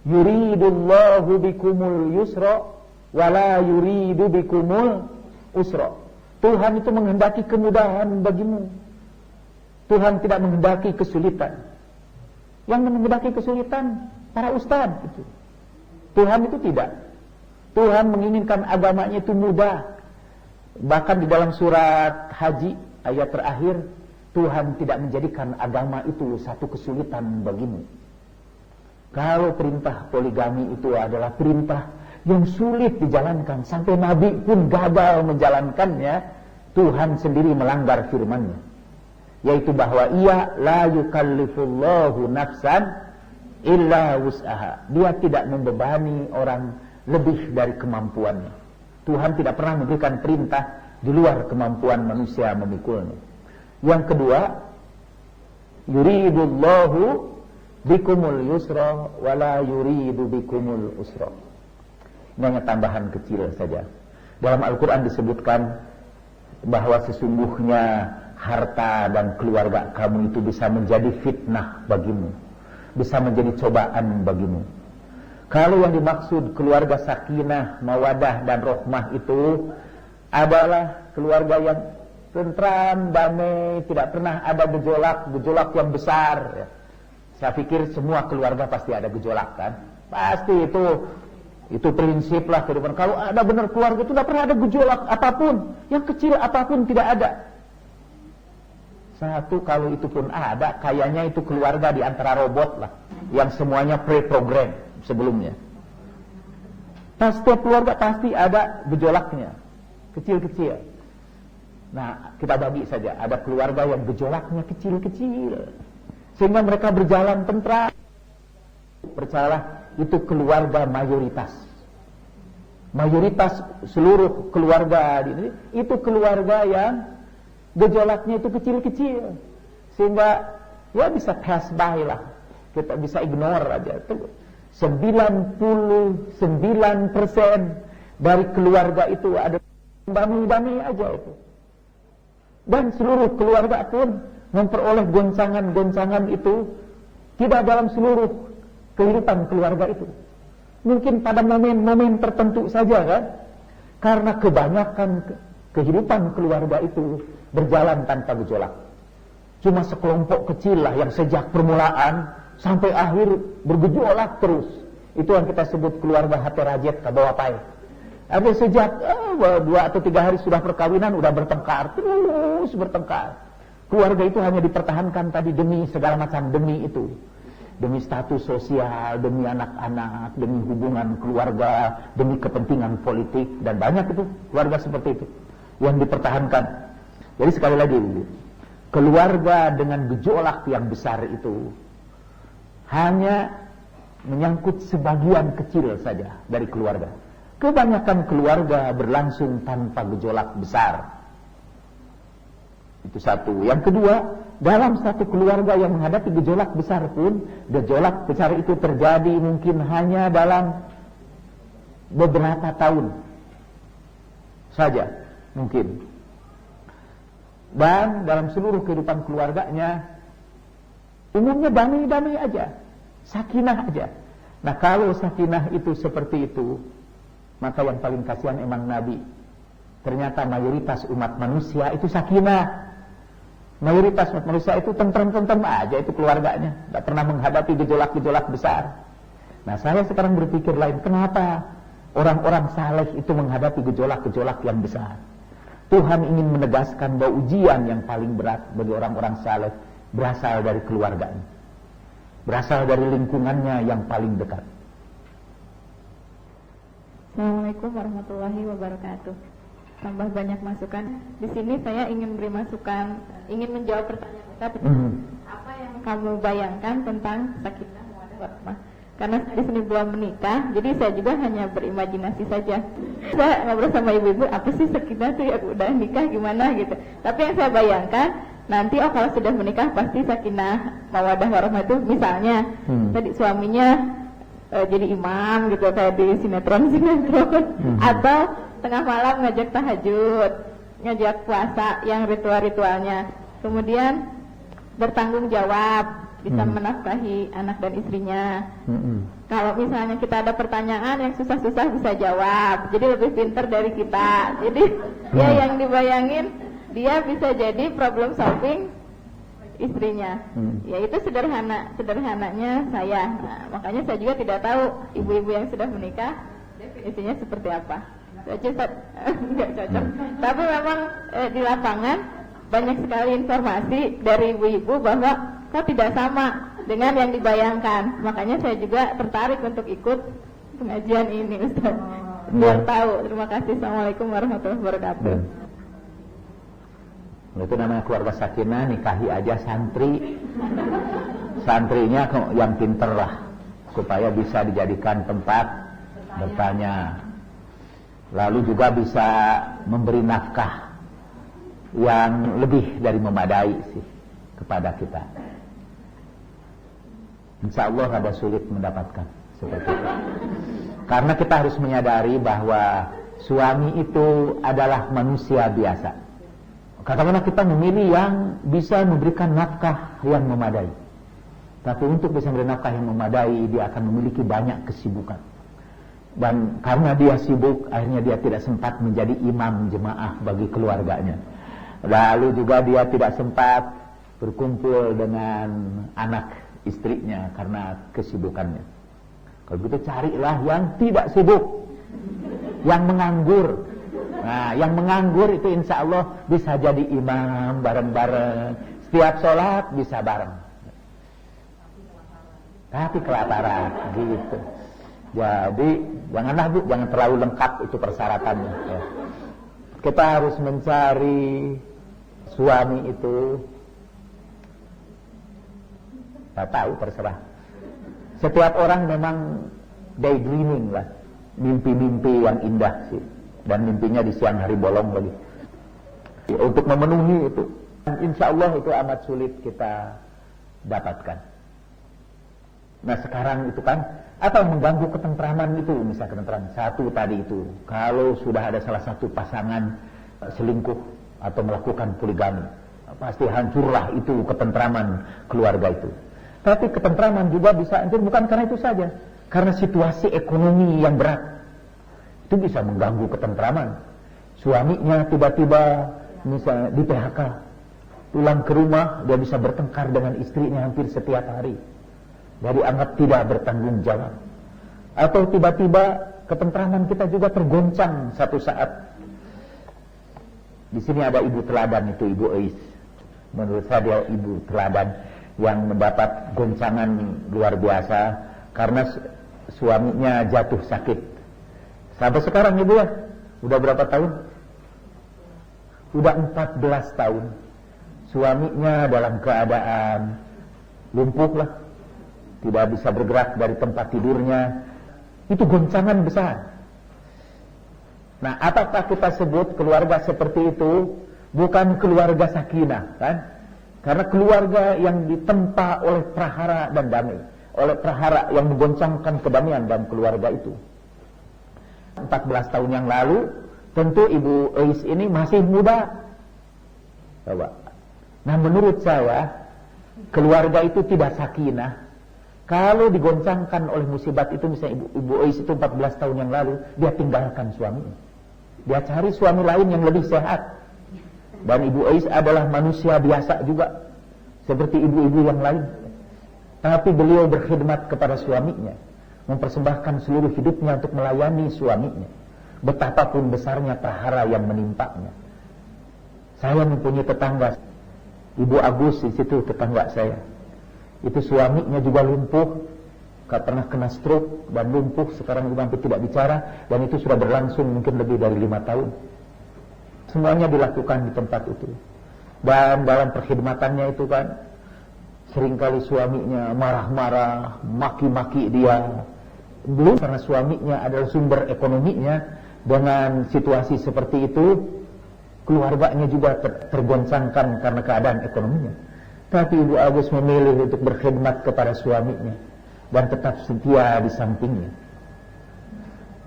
yuridullahu bikumul yusra wa la yuridu bikumul usra. Tuhan itu menghendaki kemudahan bagimu. Tuhan tidak menghendaki kesulitan. Yang menghendaki kesulitan para ustaz itu. Tuhan itu tidak. Tuhan menginginkan agamanya itu mudah. Bahkan di dalam surat Haji ayat terakhir, Tuhan tidak menjadikan agama itu satu kesulitan bagimu. Kalau perintah poligami itu adalah perintah yang sulit dijalankan, sampai Nabi pun gagal menjalankannya, Tuhan sendiri melanggar firman-Nya, yaitu bahwa ia la yukallifullahu nafsan illa wus'aha. Dia tidak membebani orang lebih dari kemampuannya. Tuhan tidak pernah memberikan perintah di luar kemampuan manusia memikulnya. Yang kedua, yuridullahu bikumul yusra wa la yuridu bikumul usra. Ini hanya tambahan kecil saja. Dalam Al-Quran disebutkan bahwa sesungguhnya harta dan keluarga kamu itu bisa menjadi fitnah bagimu, bisa menjadi cobaan bagimu. Kalau yang dimaksud keluarga sakinah, mawadah dan rahmah itu adalah keluarga yang tentram, damai, tidak pernah ada gejolak yang besar. Saya pikir semua keluarga pasti ada gejolak kan? Pasti itu prinsip lah kehidupan. Kalau ada benar keluarga itu tidak pernah ada gejolak apapun, yang kecil apapun tidak ada. Satu, kalau itu pun ada, kayaknya itu keluarga di antara robot lah, yang semuanya pre-program sebelumnya. Setiap keluarga pasti ada gejolaknya, kecil-kecil. Nah, kita bagi saja, ada keluarga yang gejolaknya kecil-kecil, sehingga mereka berjalan tentram. Percayalah, itu keluarga mayoritas. Mayoritas seluruh keluarga ini, itu keluarga yang gejolaknya itu kecil-kecil, sehingga ya bisa pass by lah, kita bisa ignore aja. Itu 99% dari keluarga itu ada bami-bami aja itu. Dan seluruh keluarga pun memperoleh goncangan-goncangan itu tidak dalam seluruh kehidupan keluarga itu. Mungkin pada momen-momen tertentu saja kan, karena kebanyakan kehidupan keluarga itu berjalan tanpa gejolak. Cuma sekelompok kecil lah yang sejak permulaan sampai akhir bergejolak terus. Itu yang kita sebut keluarga Haterajet Kabawapai. Ada sejak 2 atau 3 hari sudah perkawinan, udah bertengkar, terus bertengkar. Keluarga itu hanya dipertahankan tadi demi segala macam, demi itu. Demi status sosial, demi anak-anak, demi hubungan keluarga, demi kepentingan politik, dan banyak itu keluarga seperti itu yang dipertahankan. Jadi sekali lagi, keluarga dengan gejolak yang besar itu hanya menyangkut sebagian kecil saja dari keluarga. Kebanyakan keluarga berlangsung tanpa gejolak besar. Itu satu. Yang kedua, dalam satu keluarga yang menghadapi gejolak besar pun, gejolak besar itu terjadi mungkin hanya dalam beberapa tahun saja mungkin. Dan dalam seluruh kehidupan keluarganya umumnya damai-damai aja, sakinah aja. Nah, kalau sakinah itu seperti itu, maka yang paling kasihan emang Nabi. Ternyata mayoritas umat manusia itu sakinah. Mayoritas umat manusia itu tentrem-tentrem aja itu keluarganya, tidak pernah menghadapi gejolak-gejolak besar. Nah, saya sekarang berpikir lain, kenapa orang-orang saleh itu menghadapi gejolak-gejolak yang besar? Tuhan ingin menegaskan bahwa ujian yang paling berat bagi orang-orang saleh berasal dari keluarganya, berasal dari lingkungannya yang paling dekat. Assalamualaikum warahmatullahi wabarakatuh. Tambah banyak masukan. Di sini saya ingin beri masukan, ingin menjawab pertanyaan kita tentang apa yang kamu bayangkan tentang sakinah mawaddah warahmah. Karena di sini belum menikah, jadi saya juga hanya berimajinasi saja. Saya ngobrol sama ibu-ibu, apa sih sakinah tuh ya udah nikah gimana gitu. Tapi yang saya bayangkan, nanti kalau sudah menikah pasti sakinah mawaddah warahmah itu misalnya tadi suaminya jadi imam gitu kayak di sinetron atau tengah malam ngajak tahajud, ngajak puasa yang ritual-ritualnya, kemudian bertanggung jawab, bisa menafkahi anak dan istrinya. Kalau misalnya kita ada pertanyaan yang susah-susah bisa jawab, jadi lebih pintar dari kita. Jadi dia yang dibayangin dia bisa jadi problem solving istrinya. Ya itu sederhananya saya. Nah, makanya saya juga tidak tahu ibu-ibu yang sudah menikah definisinya seperti apa. Nggak cocok. Tapi memang di lapangan banyak sekali informasi dari ibu-ibu bahwa kok tidak sama dengan yang dibayangkan. Makanya saya juga tertarik untuk ikut pengajian ini, Ustaz. Biar tahu. Terima kasih. Assalamualaikum warahmatullahi wabarakatuh. Itu namanya keluarga sakinah, nikahi aja santri. Santrinya yang pinter lah, supaya bisa dijadikan tempat bertanya. Lalu juga bisa memberi nafkah yang lebih dari memadai sih kepada kita. Insya Allah rada sulit mendapatkan seperti itu. Karena kita harus menyadari bahwa suami itu adalah manusia biasa. Katakanlah kita memilih yang bisa memberikan nafkah yang memadai. Tapi untuk bisa memberi nafkah yang memadai, dia akan memiliki banyak kesibukan. Dan karena dia sibuk, akhirnya dia tidak sempat menjadi imam jemaah bagi keluarganya. Lalu juga dia tidak sempat berkumpul dengan anak istrinya karena kesibukannya. Kalau begitu carilah yang tidak sibuk, yang menganggur. Nah, yang menganggur itu insya Allah bisa jadi imam bareng-bareng. Setiap sholat bisa bareng. Tapi kelaparan gitu. Jadi janganlah Bu, jangan terlalu lengkap itu persyaratannya ya. Kita harus mencari suami itu, tak tahu, terserah. Setiap orang memang daydreaming lah, mimpi-mimpi yang indah sih, dan mimpinya di siang hari bolong lagi. Untuk memenuhi itu, insya Allah itu amat sulit kita dapatkan. Nah sekarang itu kan, apa yang mengganggu ketentraman itu, misalnya ketentraman satu tadi itu, kalau sudah ada salah satu pasangan selingkuh atau melakukan poligami, pasti hancurlah itu ketentraman keluarga itu. Tapi ketentraman juga bisa hancur bukan karena itu saja, karena situasi ekonomi yang berat itu bisa mengganggu ketentraman. Suaminya tiba-tiba misalnya di PHK, pulang ke rumah dia bisa bertengkar dengan istrinya hampir setiap hari, jadi anggap tidak bertanggung jawab. Atau tiba-tiba ketentraman kita juga tergoncang satu saat. Di sini ada ibu teladan itu, Ibu Eis. Menurut saya dia ibu teladan yang mendapat goncangan luar biasa karena suaminya jatuh sakit. Sampai sekarang Ibu ya, udah berapa tahun? Udah 14 tahun. Suaminya dalam keadaan lumpuh lah, tidak bisa bergerak dari tempat tidurnya. Itu goncangan besar. Nah, apakah kita sebut keluarga seperti itu bukan keluarga sakinah, kan? Karena keluarga yang ditempa oleh prahara dan damai, oleh prahara yang menggoncangkan kedamaian dalam keluarga itu. 14 tahun yang lalu, tentu Ibu Eis ini masih muda. Coba. Nah, menurut saya keluarga itu tidak sakinah kalau digoncangkan oleh musibat itu. Misalnya Ibu Eis itu 14 tahun yang lalu, dia tinggalkan suaminya, dia cari suami lain yang lebih sehat. Dan Ibu Eis adalah manusia biasa juga, seperti ibu-ibu yang lain. Tapi beliau berkhidmat kepada suaminya, mempersembahkan seluruh hidupnya untuk melayani suaminya, betapapun besarnya prahara yang menimpanya. Saya mempunyai tetangga, Ibu Agus di situ, tetangga saya. Itu suaminya juga lumpuh, pernah kena stroke dan lumpuh, sekarang hampir tidak bicara, dan itu sudah berlangsung mungkin lebih dari 5 tahun. Semuanya dilakukan di tempat itu. Dan dalam perkhidmatannya itu kan, seringkali suaminya marah-marah, maki-maki dia. Belum karena suaminya adalah sumber ekonominya, dengan situasi seperti itu, keluarganya juga tergoncangkan karena keadaan ekonominya. Tapi Ibu Agus memilih untuk berkhidmat kepada suaminya dan tetap setia di sampingnya.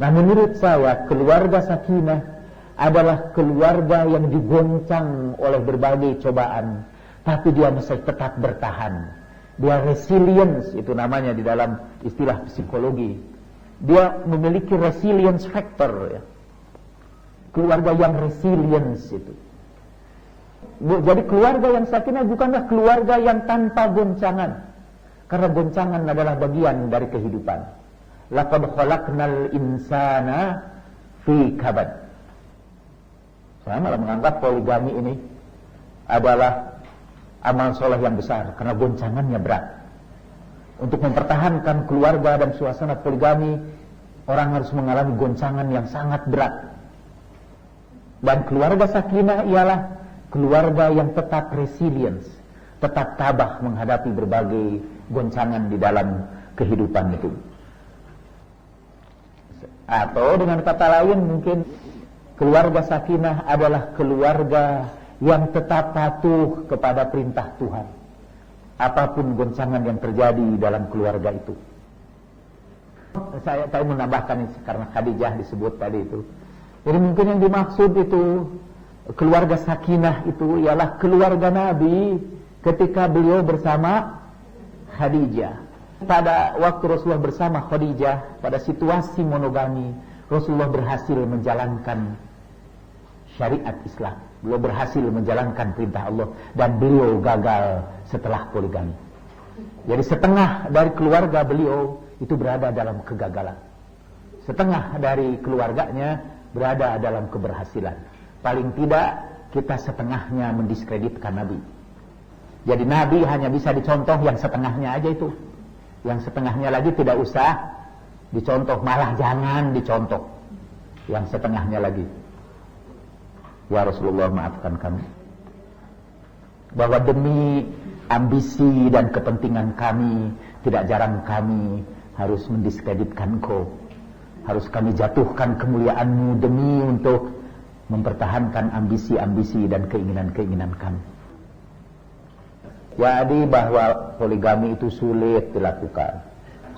Nah, menurut saya keluarga sakinah adalah keluarga yang digoncang oleh berbagai cobaan, tapi dia masih tetap bertahan. Dia resilience, itu namanya di dalam istilah psikologi. Dia memiliki resilience factor ya. Keluarga yang resilience itu. Jadi keluarga yang sakinah bukanlah keluarga yang tanpa goncangan, karena goncangan adalah bagian dari kehidupan. Laqad khalaqnal insana fi kabad. Saya malah menganggap poligami ini adalah amal soleh yang besar, karena goncangannya berat. Untuk mempertahankan keluarga dan suasana poligami, orang harus mengalami goncangan yang sangat berat. Dan keluarga sakinah ialah keluarga yang tetap resilience, tetap tabah menghadapi berbagai goncangan di dalam kehidupan itu. Atau dengan kata lain mungkin keluarga sakinah adalah keluarga yang tetap patuh kepada perintah Tuhan, apapun goncangan yang terjadi dalam keluarga itu. Saya menambahkan karena Khadijah disebut tadi itu. Jadi mungkin yang dimaksud itu keluarga sakinah itu ialah keluarga Nabi ketika beliau bersama Khadijah. Pada waktu Rasulullah bersama Khadijah, pada situasi monogami, Rasulullah berhasil menjalankan syariat Islam. Beliau berhasil menjalankan perintah Allah, dan beliau gagal setelah poligami. Jadi setengah dari keluarga beliau itu berada dalam kegagalan, setengah dari keluarganya berada dalam keberhasilan. Paling tidak kita setengahnya mendiskreditkan Nabi. Jadi Nabi hanya bisa dicontoh yang setengahnya aja itu. Yang setengahnya lagi tidak usah dicontoh, malah jangan dicontoh. Yang setengahnya lagi. Ya Rasulullah, maafkan kami. Bahwa demi ambisi dan kepentingan kami, tidak jarang kami harus mendiskreditkan Engkau. Harus kami jatuhkan kemuliaan-Mu demi untuk mempertahankan ambisi-ambisi dan keinginan-keinginan kami. Jadi bahwa poligami itu sulit dilakukan.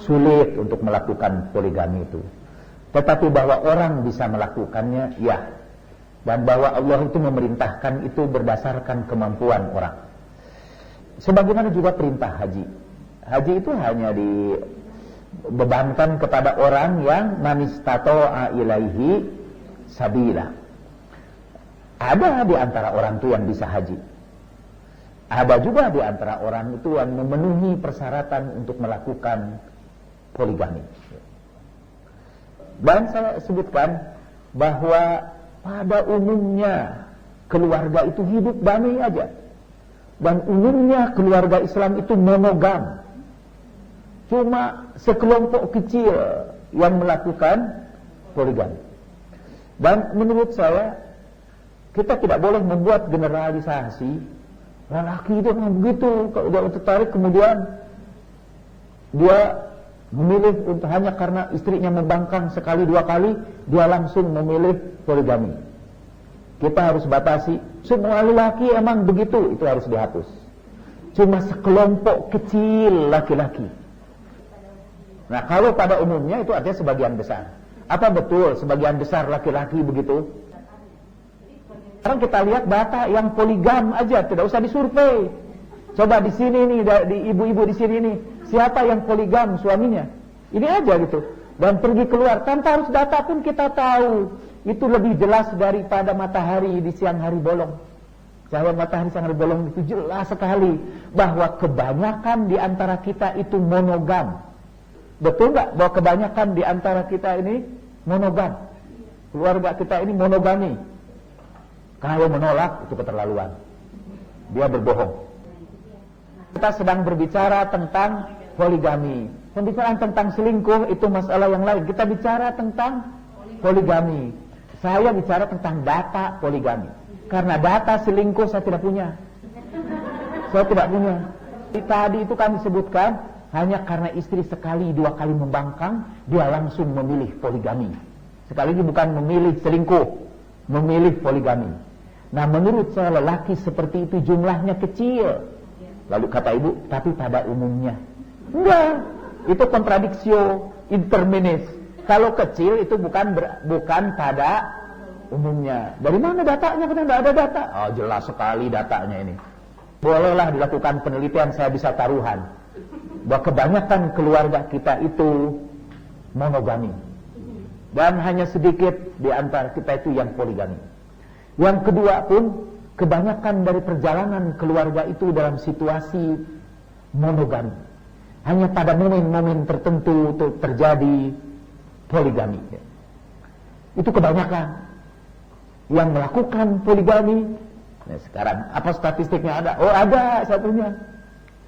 Sulit untuk melakukan poligami itu. Tetapi bahwa orang bisa melakukannya, ya. Dan bahwa Allah itu memerintahkan itu berdasarkan kemampuan orang. Sebagaimana juga perintah haji. Haji itu hanya dibebankan kepada orang yang manistata'a ilaihi sabila. Ada di antara orang itu yang bisa haji. Ada juga di antara orang itu yang memenuhi persyaratan untuk melakukan poligami. Dan saya sebutkan bahwa pada umumnya keluarga itu hidup damai aja. Dan umumnya keluarga Islam itu monogam. Cuma sekelompok kecil yang melakukan poligami. Dan menurut saya, kita tidak boleh membuat generalisasi. Lelaki itu memang begitu, kalau dia tertarik kemudian dia memilih untuk hanya karena istrinya membangkang sekali dua kali, dia langsung memilih poligami. Kita harus batasi, semua lelaki emang begitu, itu harus dihapus. Cuma sekelompok kecil laki-laki. Nah, kalau pada umumnya itu artinya sebagian besar. Apa betul sebagian besar laki-laki begitu? Sekarang kita lihat data yang poligam aja, tidak usah disurvei. Coba di sini nih, di ibu-ibu di sini nih, siapa yang poligam suaminya? Ini aja gitu. Dan pergi keluar, tanpa harus data pun kita tahu. Itu lebih jelas daripada matahari di siang hari bolong. Cahaya matahari siang hari bolong itu jelas sekali bahwa kebanyakan di antara kita itu monogam. Betul nggak bahwa kebanyakan di antara kita ini monogam? Keluarga kita ini monogami. Kalau menolak itu keterlaluan. Dia berbohong. Kita sedang berbicara tentang poligami. Pembicaraan tentang selingkuh itu masalah yang lain. Kita bicara tentang poligami. Saya bicara tentang data poligami. Karena data selingkuh saya tidak punya. Saya tidak punya. Tadi itu kami sebutkan hanya karena istri sekali dua kali membangkang, dia langsung memilih poligami. Sekali lagi bukan memilih selingkuh, memilih poligami. Nah, menurut saya lelaki seperti itu jumlahnya kecil. Lalu kata ibu, tapi pada umumnya enggak. Itu kontradiksio interminis. Kalau kecil itu bukan pada umumnya. Dari mana datanya? Karena tidak ada data. Oh, jelas sekali datanya ini. Bolehlah dilakukan penelitian, saya bisa taruhan bahwa kebanyakan keluarga kita itu monogami. Dan hanya sedikit di antara kita itu yang poligami. Yang kedua pun, kebanyakan dari perjalanan keluarga itu dalam situasi monogami. Hanya pada momen-momen tertentu terjadi poligami. Itu kebanyakan yang melakukan poligami. Nah, sekarang apa statistiknya ada? Oh, ada satunya.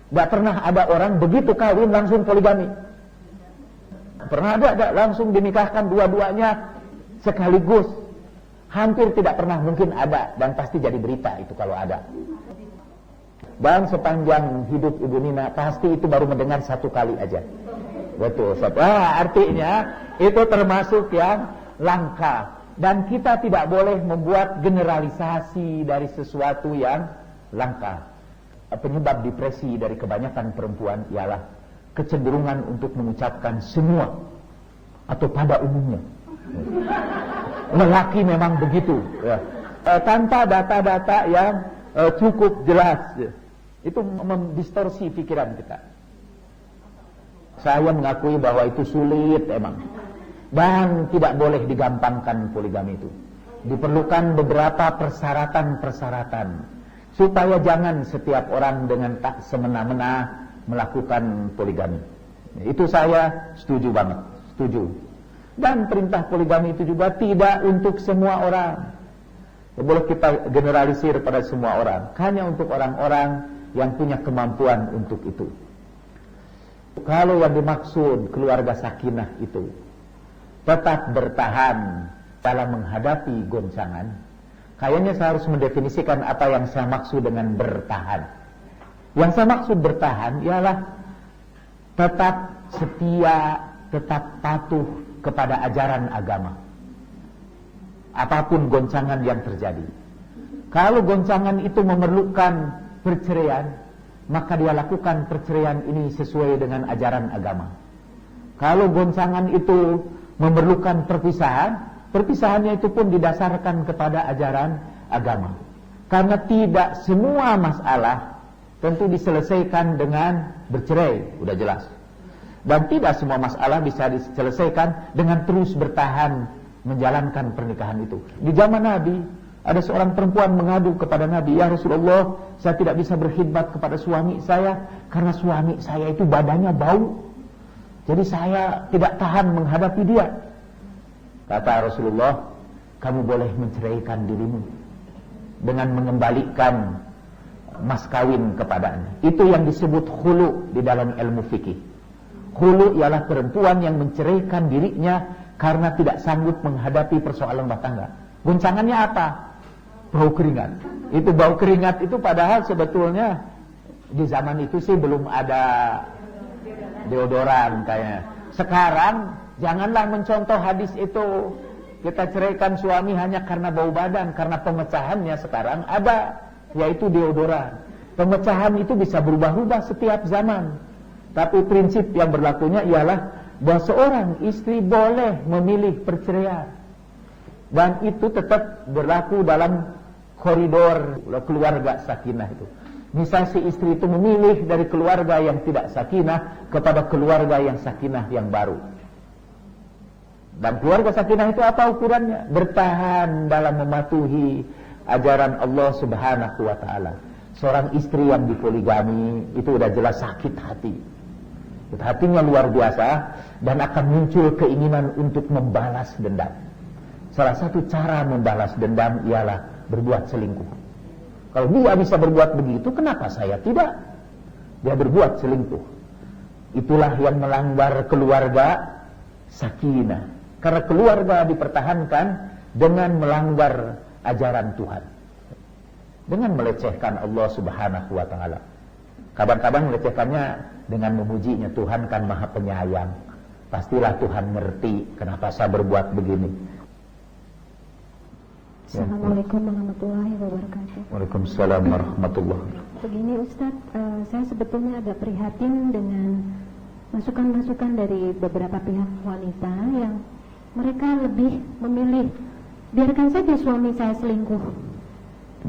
Tidak pernah ada orang begitu kawin langsung poligami. Pernah ada langsung dinikahkan dua-duanya sekaligus. Hampir tidak pernah, mungkin ada, dan pasti jadi berita itu kalau ada. Dan sepanjang hidup Ibu Nina pasti itu baru mendengar satu kali aja. Betul. Artinya itu termasuk yang langka. Dan kita tidak boleh membuat generalisasi dari sesuatu yang langka. Penyebab depresi dari kebanyakan perempuan ialah kecenderungan untuk mengucapkan semua atau pada umumnya. Lelaki memang begitu ya. Tanpa data-data yang cukup jelas ya. Itu mendistorsi pikiran kita. Saya mengakui bahwa itu sulit emang. Dan tidak boleh digampangkan poligami itu. Diperlukan beberapa persyaratan-persyaratan supaya jangan setiap orang dengan tak semena-mena melakukan poligami. Itu saya setuju banget, setuju. Dan perintah poligami itu juga tidak untuk semua orang. Boleh kita generalisir pada semua orang. Hanya untuk orang-orang yang punya kemampuan untuk itu. Kalau yang dimaksud keluarga sakinah itu tetap bertahan dalam menghadapi goncangan, kayaknya saya harus mendefinisikan apa yang saya maksud dengan bertahan. Yang saya maksud bertahan ialah tetap setia, tetap patuh kepada ajaran agama, apapun goncangan yang terjadi. Kalau goncangan itu memerlukan perceraian, maka dia lakukan perceraian ini sesuai dengan ajaran agama. Kalau goncangan itu memerlukan perpisahan, perpisahannya itu pun didasarkan kepada ajaran agama. Karena tidak semua masalah tentu diselesaikan dengan bercerai, udah jelas. Dan tidak semua masalah bisa diselesaikan dengan terus bertahan menjalankan pernikahan itu. Di zaman Nabi, ada seorang perempuan mengadu kepada Nabi, "Ya Rasulullah, saya tidak bisa berkhidmat kepada suami saya karena suami saya itu badannya bau. Jadi saya tidak tahan menghadapi dia." Kata Rasulullah, "Kamu boleh menceraikan dirimu dengan mengembalikan mas kawin kepadanya." Itu yang disebut khulu di dalam ilmu fikih. Khulu ialah perempuan yang menceraikan dirinya karena tidak sanggup menghadapi persoalan rumah tangga. Goncangannya apa? Bau keringat. Itu bau keringat itu padahal sebetulnya di zaman itu sih belum ada deodoran kayaknya. Sekarang janganlah mencontoh hadis itu. Kita ceraikan suami hanya karena bau badan, karena pemecahannya sekarang ada, yaitu deodoran. Pemecahan itu bisa berubah-ubah setiap zaman. Tapi prinsip yang berlakunya ialah bahwa seorang istri boleh memilih perceraian. Dan itu tetap berlaku dalam koridor keluarga sakinah itu. Misal si istri itu memilih dari keluarga yang tidak sakinah kepada keluarga yang sakinah yang baru. Dan keluarga sakinah itu apa ukurannya? Bertahan dalam mematuhi ajaran Allah Subhanahu wa ta'ala. Seorang istri yang dipoligami itu udah jelas sakit hati. Hatinya luar biasa dan akan muncul keinginan untuk membalas dendam. Salah satu cara membalas dendam ialah berbuat selingkuh. Kalau dia bisa berbuat begitu, kenapa saya tidak? Dia berbuat selingkuh. Itulah yang melanggar keluarga sakinah. Karena keluarga dipertahankan dengan melanggar ajaran Tuhan, dengan melecehkan Allah Subhanahu wa ta'ala. Kabar-kabar melecehkannya dengan memujinya. Tuhan kan maha penyayang, pastilah Tuhan ngerti kenapa saya berbuat begini. Assalamualaikum warahmatullahi wabarakatuh. Waalaikumsalam warahmatullahi wabarakatuh. Begini Ustadz, saya sebetulnya agak prihatin dengan masukan-masukan dari beberapa pihak wanita yang mereka lebih memilih biarkan saja suami saya selingkuh,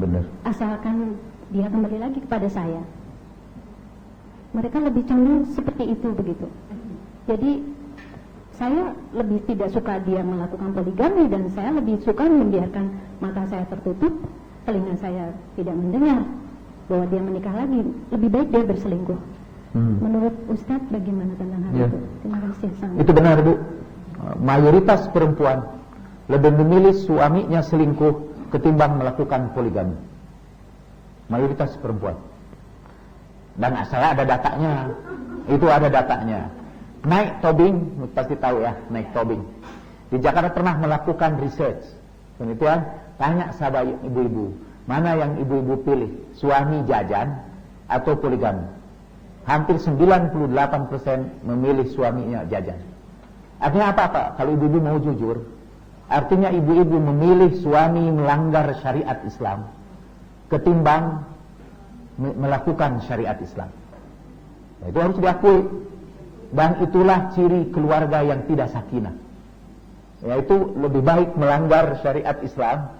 benar, asalkan dia kembali lagi kepada saya. Mereka lebih cenderung seperti itu begitu. Jadi saya lebih tidak suka dia melakukan poligami, dan saya lebih suka membiarkan mata saya tertutup, telinga saya tidak mendengar bahwa dia menikah lagi. Lebih baik dia berselingkuh. Menurut Ustadz bagaimana tentang hal itu? Terima kasih. Itu benar, Bu. Mayoritas perempuan lebih memilih suaminya selingkuh ketimbang melakukan poligami. Mayoritas perempuan. Dan saya ada datanya. Itu ada datanya. Naik tobing, pasti tahu ya, naik tobing. Di Jakarta pernah melakukan research, penelitian, tanya sahabat ibu-ibu, mana yang ibu-ibu pilih, suami jajan atau poligami? Hampir 98% memilih suaminya jajan. Artinya apa Pak? Kalau ibu-ibu mau jujur, artinya ibu-ibu memilih suami melanggar syariat Islam ketimbang melakukan syariat Islam. Nah, itu harus diakui. Dan itulah ciri keluarga yang tidak sakinah, yaitu lebih baik melanggar syariat Islam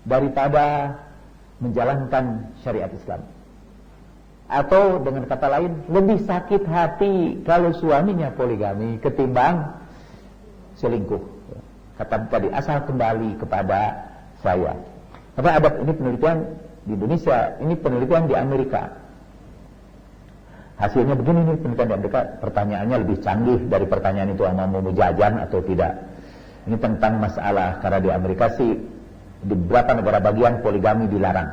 daripada menjalankan syariat Islam. Atau dengan kata lain, lebih sakit hati kalau suaminya poligami ketimbang selingkuh. Kata tadi, asal kembali kepada saya. Karena ada ini penelitian di Indonesia, ini penelitian di Amerika. Hasilnya begini nih, penelitian di Amerika, pertanyaannya lebih canggih dari pertanyaan itu, mau jajan atau tidak. Ini tentang masalah, karena di Amerika sih di beberapa negara bagian poligami dilarang.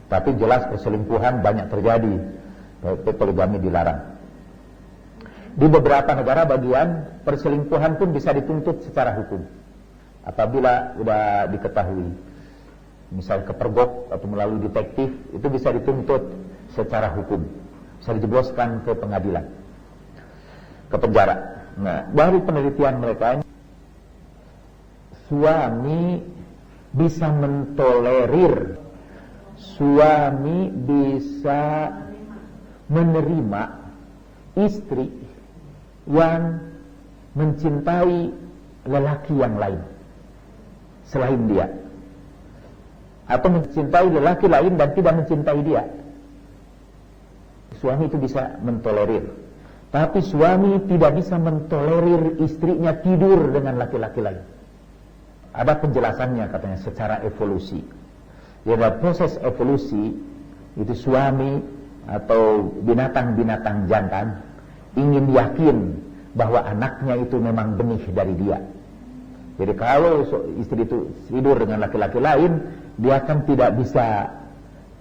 Tapi jelas perselingkuhan banyak terjadi, poligami dilarang. Di beberapa negara bagian perselingkuhan pun bisa dituntut secara hukum apabila sudah diketahui, misal kepergok atau melalui detektif, itu bisa dituntut secara hukum, bisa dijebloskan ke pengadilan, ke penjara. Nah, dari penelitian mereka, suami bisa mentolerir, suami bisa menerima istri yang mencintai lelaki yang lain selain dia, atau mencintai lelaki lain dan tidak mencintai dia. Suami itu bisa mentolerir. Tapi suami tidak bisa mentolerir istrinya tidur dengan laki-laki lain. Ada penjelasannya katanya secara evolusi. Di dalam proses evolusi itu suami atau binatang-binatang jantan ingin yakin bahwa anaknya itu memang benih dari dia. Jadi kalau istri itu tidur dengan laki-laki lain, dia kan tidak bisa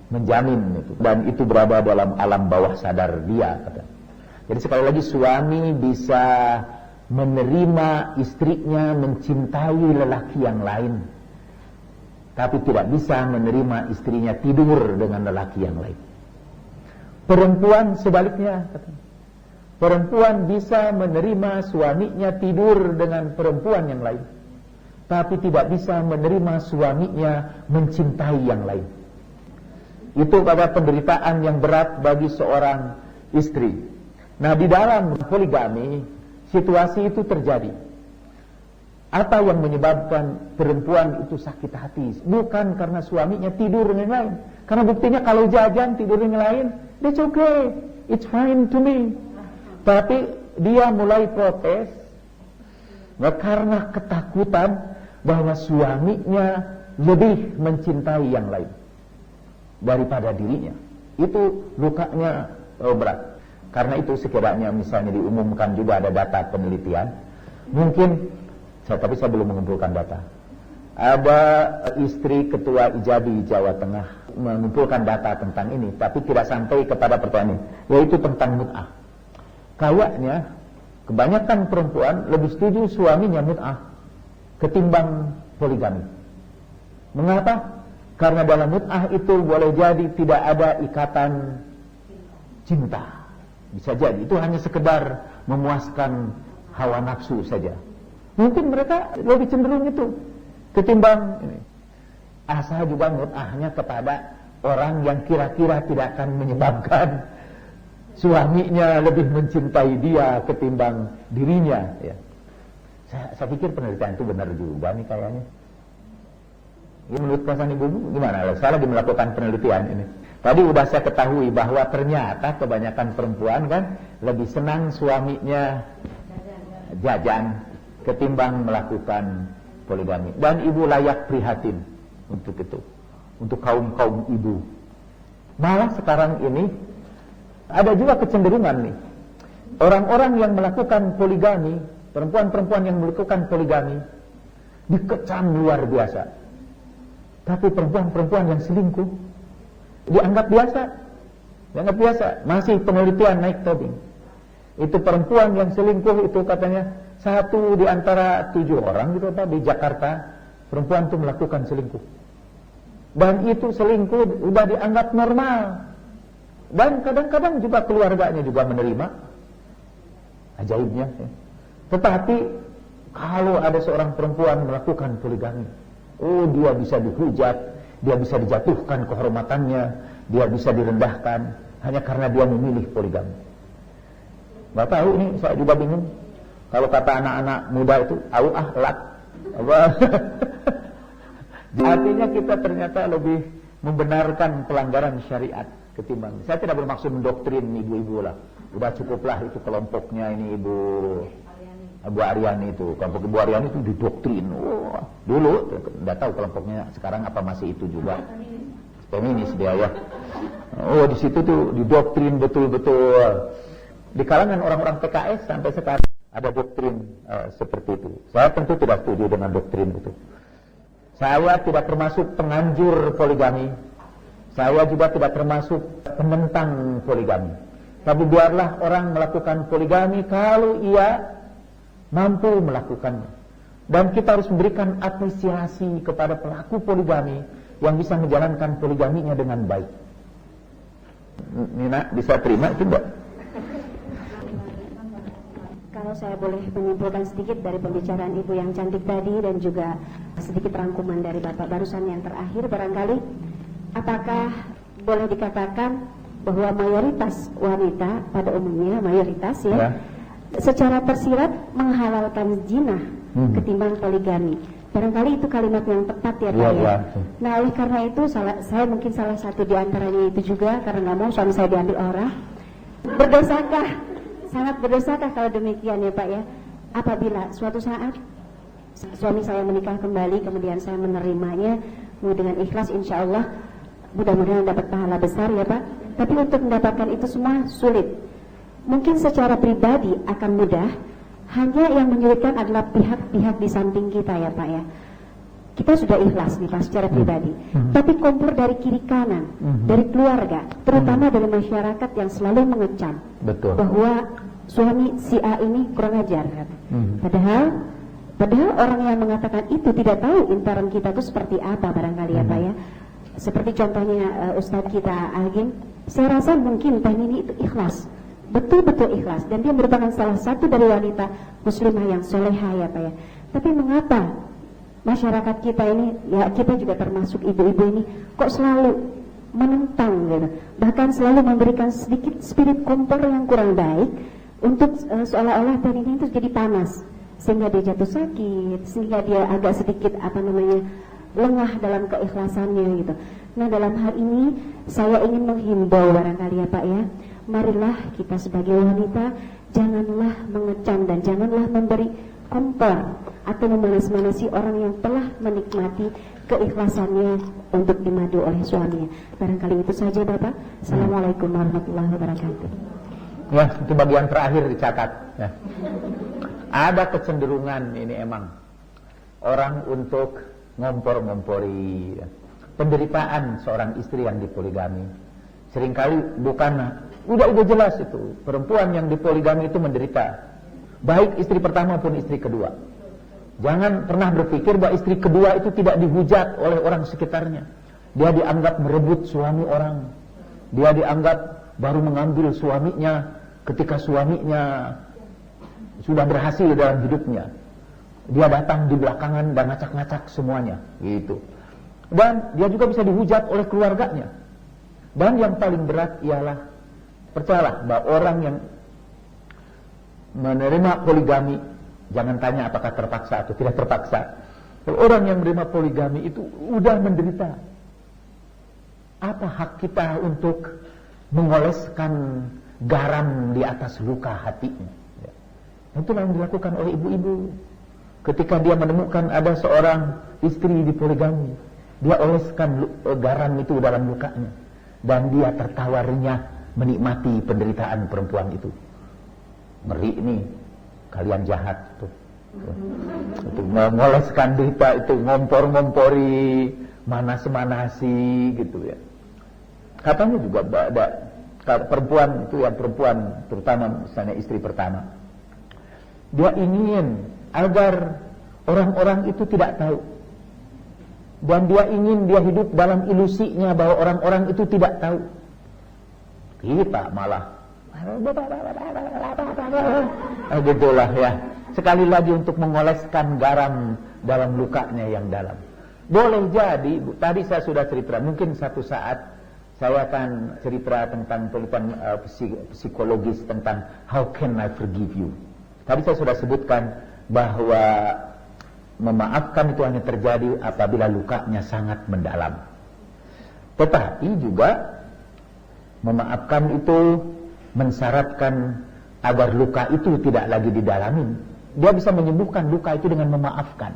menjamin itu, dan itu berada dalam alam bawah sadar dia, kata. Jadi sekali lagi, suami bisa menerima istrinya mencintai lelaki yang lain, tapi tidak bisa menerima istrinya tidur dengan lelaki yang lain. Perempuan sebaliknya, kata. Perempuan bisa menerima suaminya tidur dengan perempuan yang lain, tapi tidak bisa menerima suaminya mencintai yang lain. Itu pada penderitaan yang berat bagi seorang istri. Nah, di dalam poligami, situasi itu terjadi. Apa yang menyebabkan perempuan itu sakit hati? Bukan karena suaminya tidur dengan yang lain. Karena buktinya kalau jajan tidur dengan yang lain, that's okay, it's fine to me. Tapi dia mulai protes karena ketakutan bahwa suaminya lebih mencintai yang lain daripada dirinya. Itu lukanya berat. Karena itu sekiranya misalnya diumumkan juga ada data penelitian, mungkin tapi saya belum mengumpulkan data. Ada istri ketua Ijabi Jawa Tengah mengumpulkan data tentang ini, tapi tidak sampai kepada pertanyaan ini, yaitu tentang mut'ah. Kayaknya kebanyakan perempuan lebih setuju suaminya mut'ah ketimbang poligami. Mengapa? Karena dalam mut'ah itu boleh jadi tidak ada ikatan cinta. Bisa jadi itu hanya sekedar memuaskan hawa nafsu saja. Mungkin mereka lebih cenderung itu ketimbang ini. Asal juga mut'ahnya kepada orang yang kira-kira tidak akan menyebabkan suaminya lebih mencintai dia ketimbang dirinya, ya. Saya pikir penelitian itu benar juga nih kayaknya. Ini menurut perasaan ibu gimana? Saya lagi melakukan penelitian ini. Tadi udah saya ketahui bahwa ternyata kebanyakan perempuan kan lebih senang suaminya jajan ketimbang melakukan poligami. Dan ibu layak prihatin untuk itu, untuk kaum-kaum ibu. Malah sekarang ini ada juga kecenderungan nih, orang-orang yang melakukan poligami, perempuan-perempuan yang melakukan poligami dikecam luar biasa. Tapi perempuan-perempuan yang selingkuh dianggap biasa. Masih penelitian naik tebing. Itu perempuan yang selingkuh itu katanya 1 di antara 7 orang gitu di Jakarta, perempuan itu melakukan selingkuh. Dan itu selingkuh udah dianggap normal. Dan kadang-kadang juga keluarganya juga menerima. Ajaibnya, ya. Tetapi kalau ada seorang perempuan melakukan poligami, dia bisa dihujat, dia bisa dijatuhkan kehormatannya, dia bisa direndahkan hanya karena dia memilih poligami. Nggak tahu, ini saya juga bingung. Kalau kata anak-anak muda itu, lak. Artinya kita ternyata lebih membenarkan pelanggaran syariat ketimbang. Saya tidak bermaksud mendoktrin ibu-ibu lah. Udah cukuplah itu kelompoknya ini Ibu Aryani itu. Kelompok Ibu Aryani itu didoktrin. Dulu enggak tahu kelompoknya sekarang apa masih itu juga. Feminis dia ya. Di situ tuh didoktrin betul-betul. Di kalangan orang-orang PKS sampai sekarang ada doktrin seperti itu. Saya tentu tidak setuju dengan doktrin itu. Saya tidak termasuk penganjur poligami. Saya juga tidak termasuk penentang poligami. Tapi biarlah orang melakukan poligami kalau ia mampu melakukannya. Dan kita harus memberikan apresiasi kepada pelaku poligami yang bisa menjalankan poligaminya dengan baik. Nina bisa terima itu enggak? Kalau saya boleh menyimpulkan sedikit dari pembicaraan Ibu yang cantik tadi dan juga sedikit rangkuman dari Bapak barusan yang terakhir, barangkali apakah boleh dikatakan bahwa mayoritas wanita pada umumnya, mayoritas ya, secara tersirat menghalalkan zina ketimbang poligami. Barangkali itu kalimat yang tepat ya Pak ya. Nah oleh karena itu saya mungkin salah satu di antaranya itu juga, karena nggak mau suami saya diambil orang. Berdosakah, sangat berdosakah kalau demikian ya Pak ya, apabila suatu saat suami saya menikah kembali kemudian saya menerimanya dengan ikhlas, insya Allah mudah-mudahan dapat pahala besar ya Pak. Tapi untuk mendapatkan itu semua sulit. Mungkin secara pribadi akan mudah, hanya yang menyulitkan adalah pihak-pihak di samping kita ya Pak ya. Kita sudah ikhlas nih Pak secara pribadi, tapi kompor dari kiri kanan, dari keluarga, terutama dari masyarakat yang selalu mengecam bahwa suami si A ini kurang ajar kan. Padahal orang yang mengatakan itu tidak tahu intaran kita itu seperti apa barangkali ya Pak ya. Seperti contohnya Ustadz kita Agim, saya rasa mungkin Teh Nini itu ikhlas, betul-betul ikhlas, dan dia merupakan salah satu dari wanita muslimah yang soleha ya Pak ya. Tapi mengapa masyarakat kita ini, ya kita juga termasuk ibu-ibu ini, kok selalu menentang gitu, bahkan selalu memberikan sedikit spirit kompor yang kurang baik untuk seolah-olah Teh Nini itu jadi panas, sehingga dia jatuh sakit, sehingga dia agak sedikit lengah dalam keikhlasannya gitu. Nah dalam hal ini saya ingin menghimbau barangkali ya Pak ya, marilah kita sebagai wanita janganlah mengecam dan janganlah memberi kompor atau memanas-manasi orang yang telah menikmati keikhlasannya untuk dimadu oleh suaminya. Barangkali itu saja Bapak. Assalamualaikum warahmatullahi wabarakatuh. Ya, itu bagian terakhir dicatat ya. Ada kecenderungan ini emang orang untuk ngompor-ngompori penderitaan seorang istri yang dipoligami. Seringkali udah jelas itu perempuan yang dipoligami itu menderita, baik istri pertama pun istri kedua. Jangan pernah berpikir bahwa istri kedua itu tidak dihujat oleh orang sekitarnya. Dia dianggap merebut suami orang, dia dianggap baru mengambil suaminya ketika suaminya sudah berhasil dalam hidupnya. Dia datang di belakangan dan ngacak-ngacak semuanya gitu. Dan dia juga bisa dihujat oleh keluarganya. Dan yang paling berat ialah, percayalah bahwa orang yang menerima poligami, jangan tanya apakah terpaksa atau tidak terpaksa. Kalau orang yang menerima poligami itu udah menderita. Apa hak kita untuk mengoleskan garam di atas luka hatinya? Itulah yang dilakukan oleh ibu-ibu. Ketika dia menemukan ada seorang istri dipoligami, dia oleskan garam itu dalam lukanya, dan dia tertawa renyah menikmati penderitaan perempuan itu. Ngeri nih, kalian jahat tuh. Itu mengoleskan derita itu, ngompor-ngompori, manas-manasi gitu ya. Katanya juga ada perempuan itu, yang perempuan terutama misalnya istri pertama, dia ingin agar orang-orang itu tidak tahu, dan dia ingin dia hidup dalam ilusinya bahwa orang-orang itu tidak tahu. Kita malah gitulah ya, sekali lagi untuk mengoleskan garam dalam lukanya yang dalam. Boleh jadi, tadi saya sudah cerita, mungkin satu saat saya akan cerita tentang pelupan psikologis tentang how can I forgive you. Tadi saya sudah sebutkan bahwa memaafkan itu hanya terjadi apabila lukanya sangat mendalam. Tetapi juga memaafkan itu mensyaratkan agar luka itu tidak lagi didalamin. Dia bisa menyembuhkan luka itu dengan memaafkan.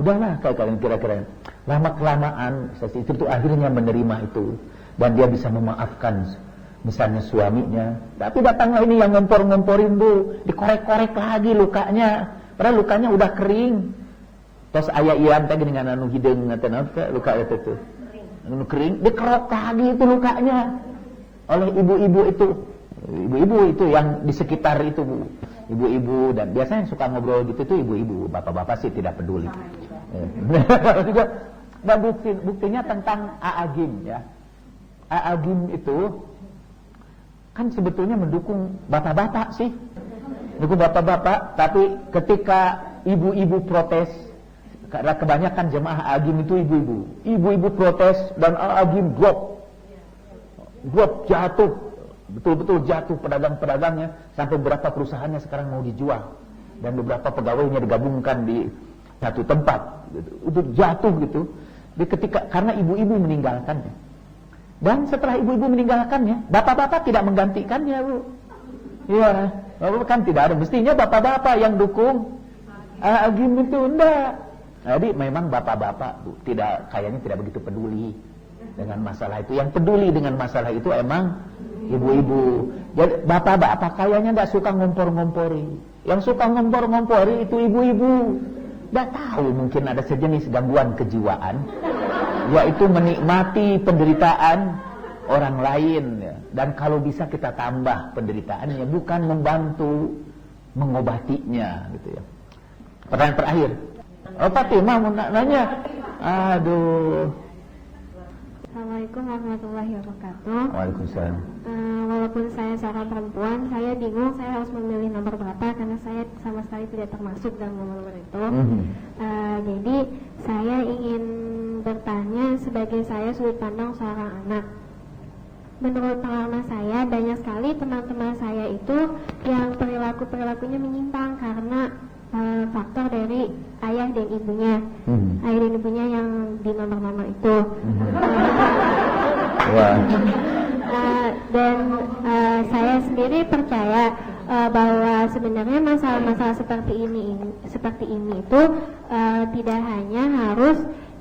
Udahlah kalian kira-kira lama-kelamaan istri itu akhirnya menerima itu, dan dia bisa memaafkan misalnya suaminya. Tapi datanglah ini yang ngompor-ngomporin bu, dikorek-korek lagi lukanya, padahal lukanya udah kering. Terus ayah iam tadi dengan anu hidung ngaten apa luka itu tuh. kering, dikerok lagi itu lukanya oleh ibu-ibu itu yang di sekitar itu, Bu. Ibu-ibu, dan biasanya yang suka ngobrol gitu tuh ibu-ibu, bapak-bapak sih tidak peduli. Juga buktinya tentang A'agim ya. A'agim itu kan sebetulnya mendukung bapak-bapak sih. Mendukung bapak-bapak, tapi ketika ibu-ibu protes, karena kebanyakan jemaah A'agim itu ibu-ibu. Ibu-ibu protes dan A'agim drop jatuh. Betul-betul jatuh pedagang-pedagangnya, sampai beberapa perusahaannya sekarang mau dijual dan beberapa pegawainya digabungkan di satu tempat gitu. Itu jatuh gitu. Karena ibu-ibu meninggalkannya. Dan setelah ibu-ibu meninggalkannya, bapak-bapak tidak menggantikannya, Bu. Iya, bapak kan tidak ada. Mestinya bapak-bapak yang dukung A'agim itu enggak. Jadi memang bapak-bapak, Bu, kayaknya tidak begitu peduli dengan masalah itu. Yang peduli dengan masalah itu emang ibu-ibu. Jadi bapak-bapak kayaknya enggak suka ngompor-ngompori. Yang suka ngompor-ngompori itu ibu-ibu. Enggak tahu, mungkin ada sejenis gangguan kejiwaan, yaitu menikmati penderitaan orang lain ya. Dan kalau bisa kita tambah penderitaannya, bukan membantu mengobatinya gitu ya. Pertanyaan terakhir. Fatimah mau nanya. Aduh. Assalamualaikum warahmatullahi wabarakatuh. Waalaikumsalam. Walaupun saya seorang perempuan, saya bingung saya harus memilih nomor berapa karena saya sama sekali tidak termasuk dalam nomor itu. Jadi saya ingin bertanya sebagai saya sudut pandang seorang anak. Menurut pengalaman saya, banyak sekali teman-teman saya itu yang perilakunya menyimpang karena faktor dari ayah dan ibunya, ayah dan ibunya yang di nomor-nomor itu. Dan saya sendiri percaya bahwa sebenarnya masalah-masalah seperti ini itu tidak hanya harus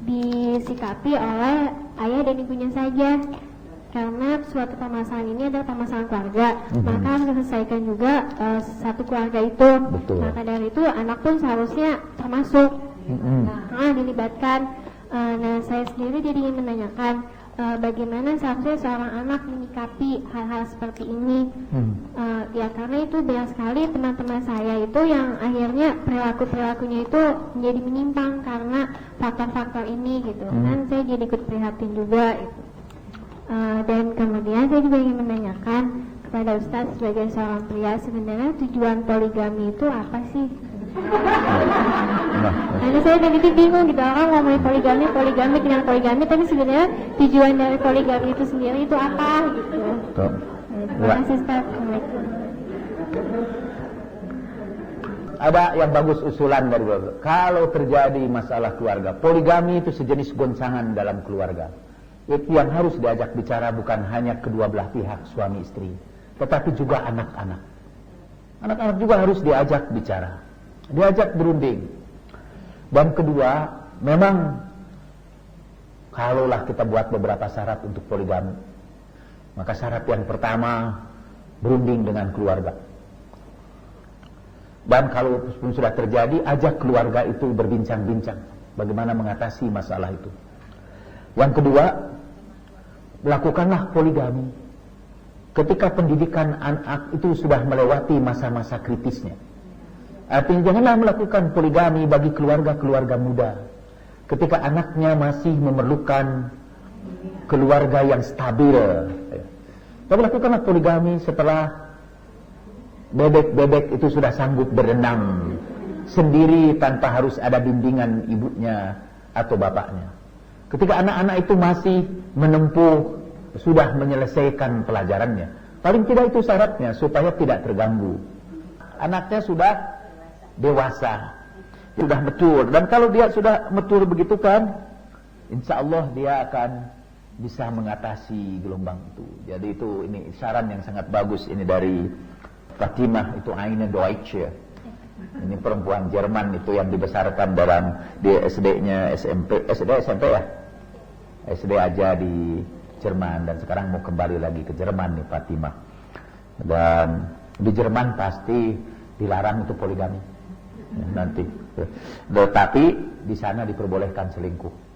disikapi oleh ayah dan ibunya saja. Karena suatu permasalahan ini adalah permasalahan keluarga, maka harus diselesaikan juga satu keluarga itu. Betul. Maka dari itu anak pun seharusnya termasuk dilibatkan. Nah, saya sendiri jadi ingin menanyakan bagaimana seharusnya seorang anak menyikapi hal-hal seperti ini. Ya karena itu banyak sekali teman-teman saya itu yang akhirnya perilakunya itu menjadi menyimpang karena faktor-faktor ini gitu. Dan saya jadi ikut prihatin juga gitu. Dan kemudian saya juga ingin menanyakan kepada Ustadz sebagai seorang pria, sebenarnya tujuan poligami itu apa sih? Karena saya tadi bingung gitu, orang ngomongin poligami dengan poligami, tapi sebenarnya tujuan dari poligami itu sendiri itu apa gitu. Terima kasih Ustadz. Assalamualaikum. Ada yang bagus usulan dari Bapak. Kalau terjadi masalah keluarga, poligami itu sejenis goncangan dalam keluarga. Itu yang harus diajak bicara bukan hanya kedua belah pihak suami istri, tetapi juga anak-anak. Anak-anak juga harus diajak bicara, diajak berunding. Dan kedua, memang kalaulah kita buat beberapa syarat untuk poligami, maka syarat yang pertama berunding dengan keluarga. Dan kalau pun sudah terjadi, ajak keluarga itu berbincang-bincang bagaimana mengatasi masalah itu. Yang kedua, lakukanlah poligami ketika pendidikan anak itu sudah melewati masa-masa kritisnya. Artinya janganlah melakukan poligami bagi keluarga-keluarga muda ketika anaknya masih memerlukan keluarga yang stabil. Tapi lakukanlah poligami setelah bebek-bebek itu sudah sanggup berenang sendiri tanpa harus ada bimbingan ibunya atau bapaknya. Ketika anak-anak itu masih menempuh, sudah menyelesaikan pelajarannya, paling tidak itu syaratnya supaya tidak terganggu. Anaknya sudah dewasa, sudah matur, dan kalau dia sudah matur begitu kan, insya Allah dia akan bisa mengatasi gelombang itu. Jadi itu ini saran yang sangat bagus ini dari Fatimah, itu Eine Deutsche. Ini perempuan Jerman itu yang dibesarkan di SD-nya SMP ya. SD aja di Jerman dan sekarang mau kembali lagi ke Jerman nih Fatimah. Dan di Jerman pasti dilarang itu poligami nanti. Tetapi di sana diperbolehkan selingkuh.